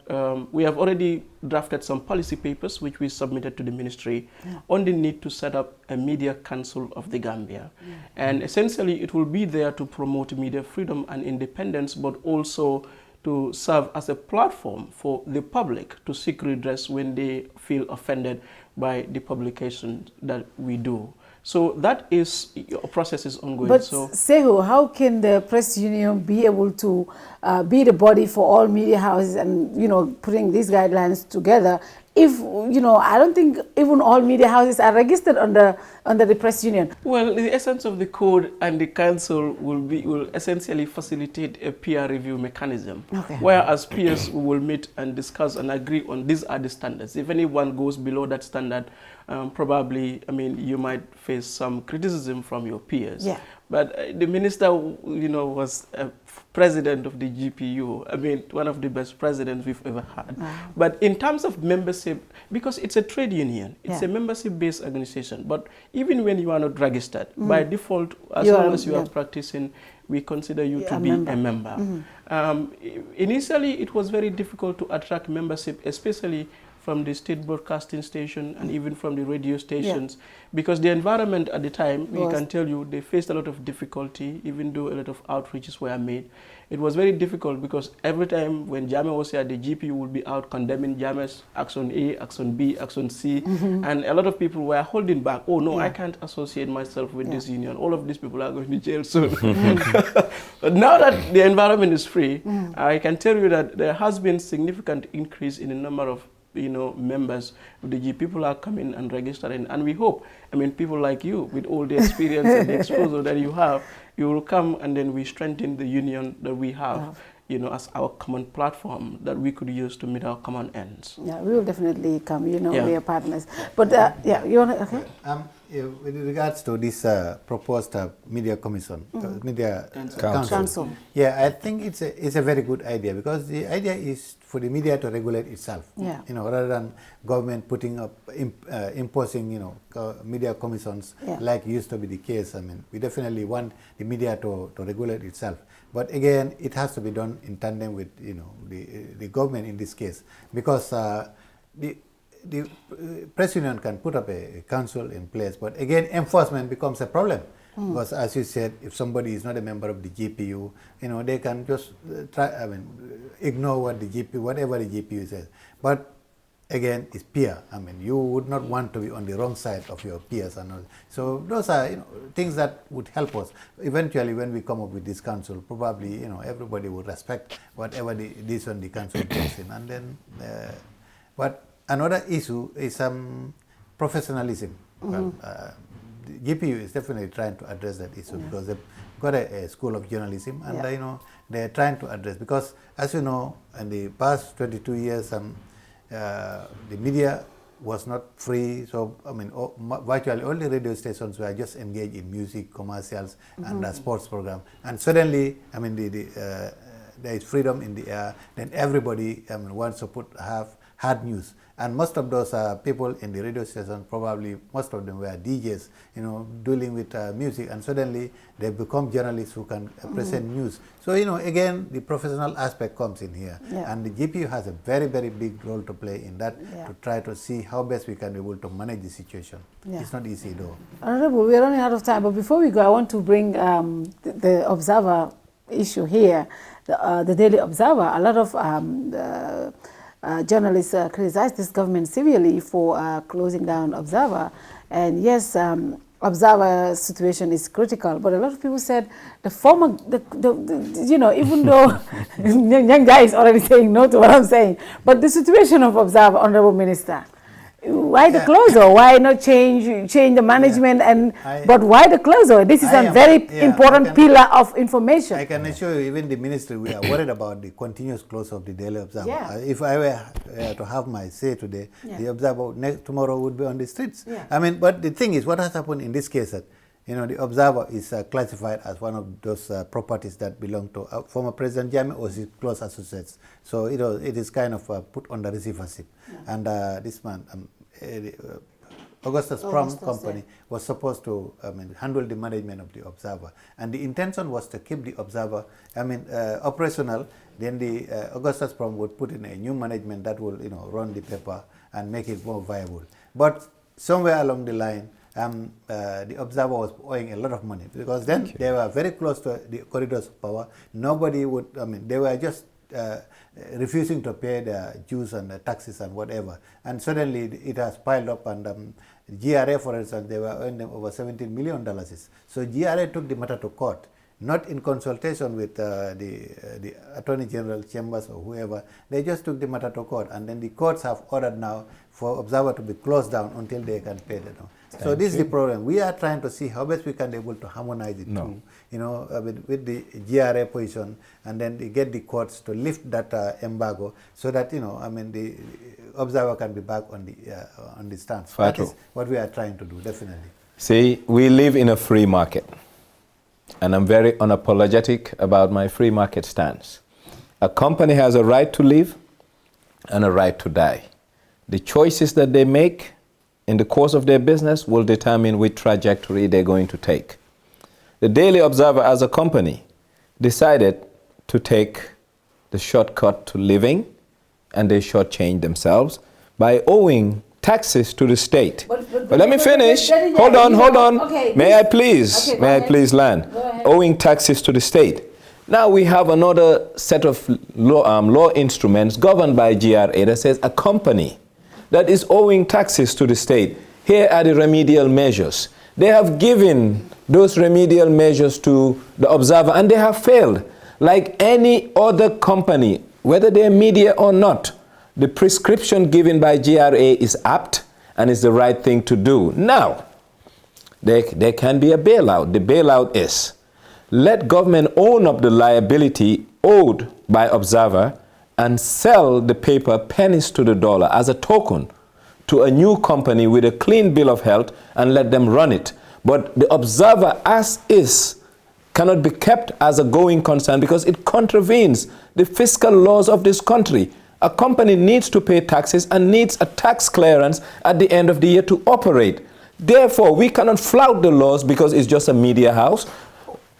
we have already drafted some policy papers which we submitted to the ministry on the need to set up a media council of the Gambia. And essentially it will be there to promote media freedom and independence, but also to serve as a platform for the public to seek redress when they feel offended by the publication that we do. So that is, a process is ongoing. But so, Saikou, how can the press union be able to be the body for all media houses and, putting these guidelines together if, I don't think even all media houses are registered under the press union? Well, the essence of the code and the council will essentially facilitate a peer review mechanism, whereas peers will meet and discuss and agree on these are the standards. If anyone goes below that standard, probably, you might face some criticism from your peers. Yeah. But the minister, was president of the GPU. One of the best presidents we've ever had. Wow. But in terms of membership, because it's a trade union, it's a membership-based organization. But even when you are not registered, by default, as long as you are practicing, we consider you to be a member. Initially, it was very difficult to attract membership, especially from the state broadcasting station and even from the radio stations, because the environment at the time, we can tell you, they faced a lot of difficulty, even though a lot of outreaches were made. It was very difficult because every time when Jammeh was here, the GPU would be out condemning Jammeh's action A, action B, action C, and a lot of people were holding back. Oh no, I can't associate myself with this union. All of these people are going to jail soon. But now that the environment is free, I can tell you that there has been significant increase in the number of members of the G. People are coming and registering, and we hope, people like you, with all the experience and the exposure that you have, you will come and then we strengthen the union that we have, as our common platform that we could use to meet our common ends. Yeah, we will definitely come, we are partners. But, you want to, okay? With regards to this proposed media commission, media council, I think it's a very good idea, because the idea is for the media to regulate itself, rather than government putting up, imposing, media commissions like used to be the case. We definitely want the media to regulate itself. But again, it has to be done in tandem with, the government in this case, because the press union can put up a council in place, but again, enforcement becomes a problem. Because as you said, if somebody is not a member of the GPU, they can just ignore what the GPU, whatever the GPU says. But again, it's peer. You would not want to be on the wrong side of your peers and all. So those are things that would help us. Eventually, when we come up with this council, probably everybody would respect whatever this on the council puts in, and then. But another issue is professionalism. Well, the GPU is definitely trying to address that issue, because they've got a school of journalism, and they're trying to address, because as you know, in the past 22 years, the media was not free. So virtually all the radio stations were just engaged in music, commercials, and sports program. And suddenly, there is freedom in the air. Then everybody wants to have hard news. And most of those people in the radio station, probably most of them were DJs, dealing with music, and suddenly they become journalists who can present news. So, again, the professional aspect comes in here. And the GPU has a very, very big role to play in that, to try to see how best we can be able to manage the situation. It's not easy, though. Honorable, we're running out of time, but before we go, I want to bring the Observer issue here, the Daily Observer. A lot of journalists criticized this government severely for closing down Observer. And yes, Observer situation is critical, but a lot of people said the former, even though young guy is already saying no to what I'm saying, but the situation of Observer, Honorable Minister, why the closure? Why not change the management? But why the closure? This is a very important pillar of information. I can assure you, even the ministry, we are worried about the continuous close of the Daily Observer. If I were to have my say today, the Observer tomorrow would be on the streets. But the thing is, what has happened in this case, that the Observer is classified as one of those properties that belong to former President Jammeh or his close associates. So it is kind of put on the receivership. And this man, Augustus Prom Company, was supposed to handle the management of the Observer. And the intention was to keep the Observer operational. Then the Augustus Prom would put in a new management that will run the paper and make it more viable. But somewhere along the line, the Observer was owing a lot of money, because then they were very close to the corridors of power. Nobody would, they were just refusing to pay their dues and the taxes and whatever. And suddenly it has piled up, and GRA, for instance, they were earning over $17 million. So GRA took the matter to court, not in consultation with the Attorney General chambers or whoever. They just took the matter to court, and then the courts have ordered now for Observer to be closed down until they can pay the. So this is the problem. We are trying to see how best we can be able to harmonize it too, you know, with the GRA position, and then get the courts to lift that embargo, so that, you know, I mean, the Observer can be back on the stance. That is what we are trying to do, definitely. See, we live in a free market, and I'm very unapologetic about my free market stance. A company has a right to live and a right to die. The choices that they make in the course of their business will determine which trajectory they're going to take. The Daily Observer as a company decided to take the shortcut to living, and they shortchanged themselves by owing taxes to the state. But let me finish. Hold on. Okay, may I please land? Owing taxes to the state. Now we have another set of law instruments governed by GRA that says a company that is owing taxes to the state. Here are the remedial measures. They have given those remedial measures to the Observer, and they have failed. Like any other company, whether they're media or not, the prescription given by GRA is apt and is the right thing to do. Now, there can be a bailout. The bailout is, let government own up the liability owed by Observer and sell the paper pennies to the dollar as a token to a new company with a clean bill of health, and let them run it. But the Observer as is cannot be kept as a going concern because it contravenes the fiscal laws of this country. A company needs to pay taxes and needs a tax clearance at the end of the year to operate. Therefore, we cannot flout the laws because it's just a media house.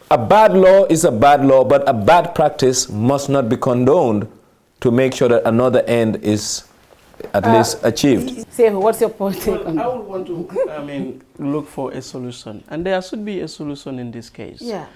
A bad law is a bad law, but a bad practice must not be condoned to make sure that another end is at least achieved. Saikou, what's your point? I would want to, look for a solution, and there should be a solution in this case. Yeah.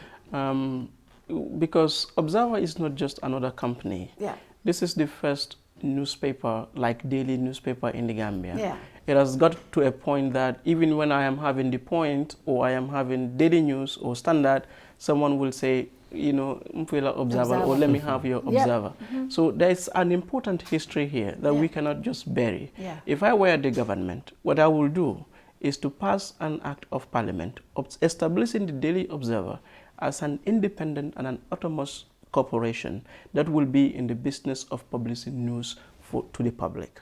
Because Observer is not just another company. Yeah. This is the first newspaper, like daily newspaper in the Gambia. Yeah. It has got to a point that even when I am having The Point or I am having Daily News or Standard, someone will say, you know, Observer, or let me have your Observer. So there's an important history here that we cannot just bury. Yeah. If I were the government, what I will do is to pass an act of parliament establishing the Daily Observer as an independent and an autonomous corporation that will be in the business of publishing news to the public.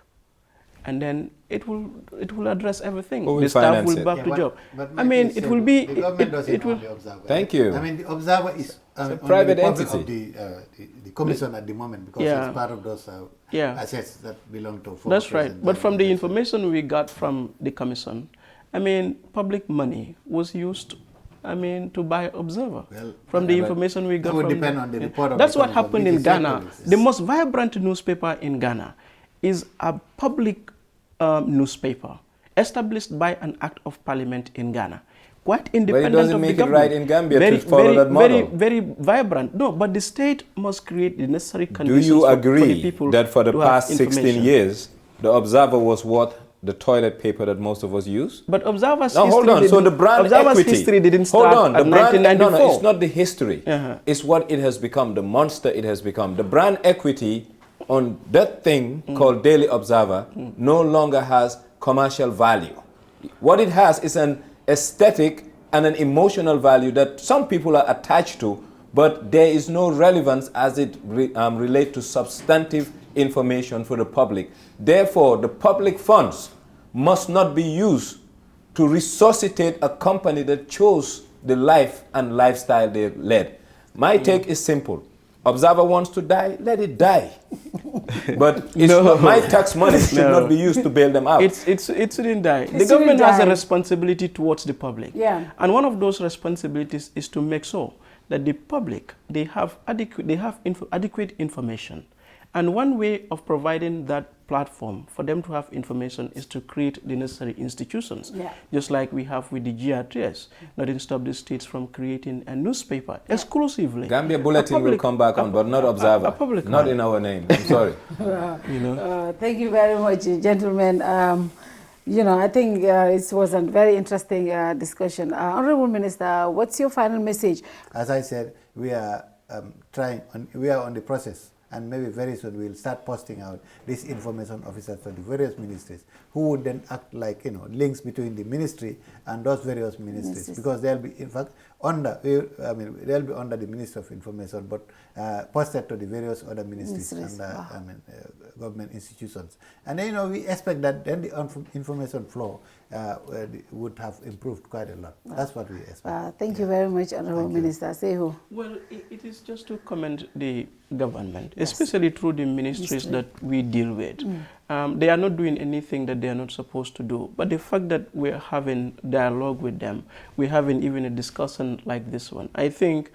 And then it will address everything. The staff will back to job. I mean, it will be. The government doesn't own the Observer. Thank you. I mean, the Observer is a private entity of the commission at the moment, because it's part of those assets that belong to. That's right. But from the information we got from the commission, I mean, public money was used, I mean, to buy Observer. Well, from the information we got from... It would depend on the report of That's what happened in Ghana. The most vibrant newspaper in Ghana is a public newspaper established by an act of parliament in Ghana. Quite independent of the government. But it doesn't make it right in Gambia to follow that model. Very vibrant. No, but the state must create the necessary conditions. Do you for agree the people that for the to past have 16 years, the Observer was what? The toilet paper that most of us use? But Observer's history... Hold on, so the brand equity... history didn't start at 1994. No, it's not the history. It's what it has become, the monster it has become. The brand equity on that thing called Daily Observer no longer has commercial value. What it has is an aesthetic and an emotional value that some people are attached to, but there is no relevance as it relates to substantive information for the public. Therefore, the public funds must not be used to resuscitate a company that chose the life and lifestyle they led. My take is simple. Observer wants to die, let it die. But it's not, my tax money should not be used to bail them out. It shouldn't die. The government has a responsibility towards the public. Yeah. And one of those responsibilities is to make sure that the public, they have adequate information. And one way of providing that platform for them to have information is to create the necessary institutions. Yeah. Just like we have with the GRTS. Nothing stops the states from creating a newspaper exclusively. Gambia Bulletin will come back on, but not Observer. Not in our name. I'm sorry. Thank you very much, gentlemen. You know, I think it was a very interesting discussion. Honorable Minister, what's your final message? As I said, we are we are on the process, and maybe very soon we'll start posting out these information officers for the various ministries, who would then act like, links between the ministry and those various ministries, because they'll be, in fact, they'll be under the Ministry of Information, but posted to the various other ministries and government institutions. And then, we expect that then the information flow would have improved quite a lot. That's what we expect. Thank you very much, Honorable Minister. Saikou. Well, it is just to commend the government, especially through the ministries that we deal with. They are not doing anything that they are not supposed to do. But the fact that we're having dialogue with them, we're having even a discussion like this one, I think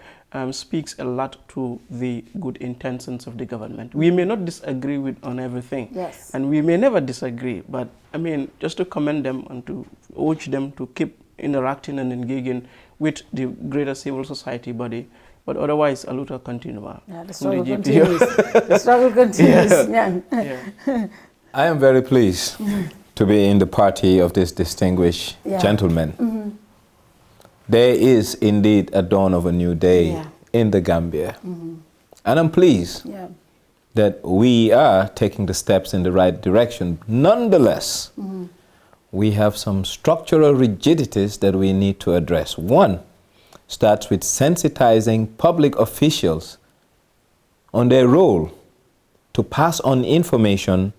speaks a lot to the good intentions of the government. We may not disagree on everything, and we may never disagree, but I mean, just to commend them and to urge them to keep interacting and engaging with the greater civil society body. But otherwise, aluta continua. Yeah, the struggle continues. The struggle continues. Yeah. I am very pleased to be in the party of this distinguished gentleman. There is indeed a dawn of a new day in the Gambia. And I'm pleased that we are taking the steps in the right direction. Nonetheless, we have some structural rigidities that we need to address. One starts with sensitizing public officials on their role to pass on information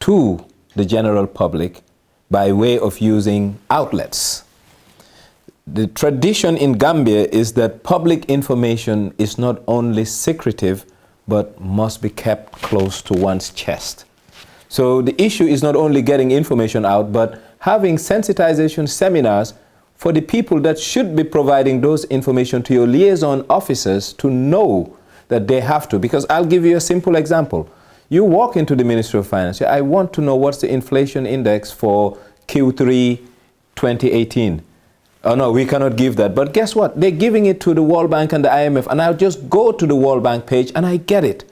to the general public by way of using outlets. The tradition in Gambia is that public information is not only secretive, but must be kept close to one's chest. So the issue is not only getting information out, but having sensitization seminars for the people that should be providing those information to your liaison officers to know that they have to. Because I'll give you a simple example. You walk into the Ministry of Finance, I want to know what's the inflation index for Q3 2018. Oh no, we cannot give that. But guess what? They're giving it to the World Bank and the IMF, and I'll just go to the World Bank page and I get it.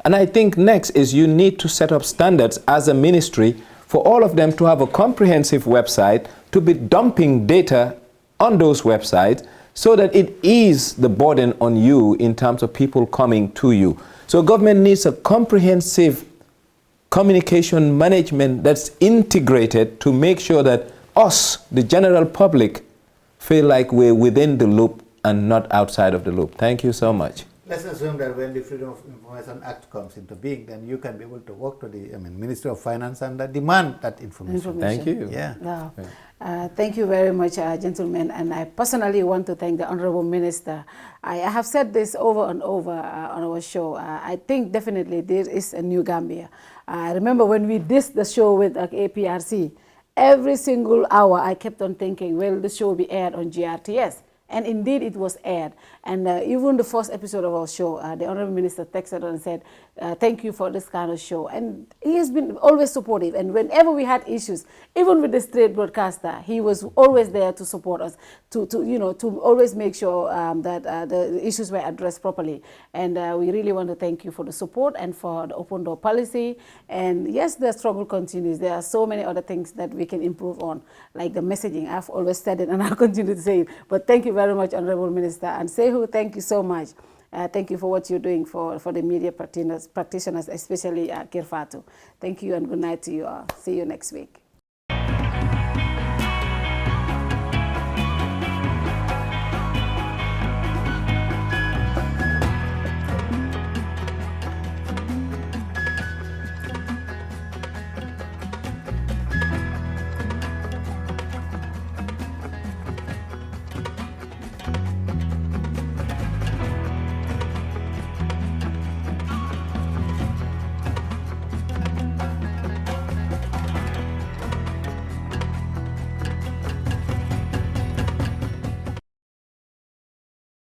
And I think next is you need to set up standards as a ministry for all of them to have a comprehensive website, to be dumping data on those websites so that it eases the burden on you in terms of people coming to you. So government needs a comprehensive communication management that's integrated to make sure that us, the general public, feel like we're within the loop and not outside of the loop. Thank you so much. Let's assume that when the Freedom of Information Act comes into being, then you can be able to work to the Ministry of Finance and demand that information. Thank you. Yeah. Thank you very much, gentlemen. And I personally want to thank the Honorable Minister. I have said this over and over on our show. I think definitely there is a new Gambia. I remember when we did the show with APRC, every single hour I kept on thinking, well, the show will be aired on GRTS. And indeed, it was aired. And even the first episode of our show, the Honorable Minister texted and said, thank you for this kind of show. And he has been always supportive. And whenever we had issues, even with the state broadcaster, he was always there to support us, to always make sure that the issues were addressed properly. And we really want to thank you for the support and for the open door policy. And yes, the struggle continues. There are so many other things that we can improve on, like the messaging. I've always said it and I'll continue to say it. But thank you very much, Honorable Minister. And Saikou, thank you so much. Thank you for what you're doing for the media practitioners, especially KERR FATOU. Thank you and good night to you all. See you next week.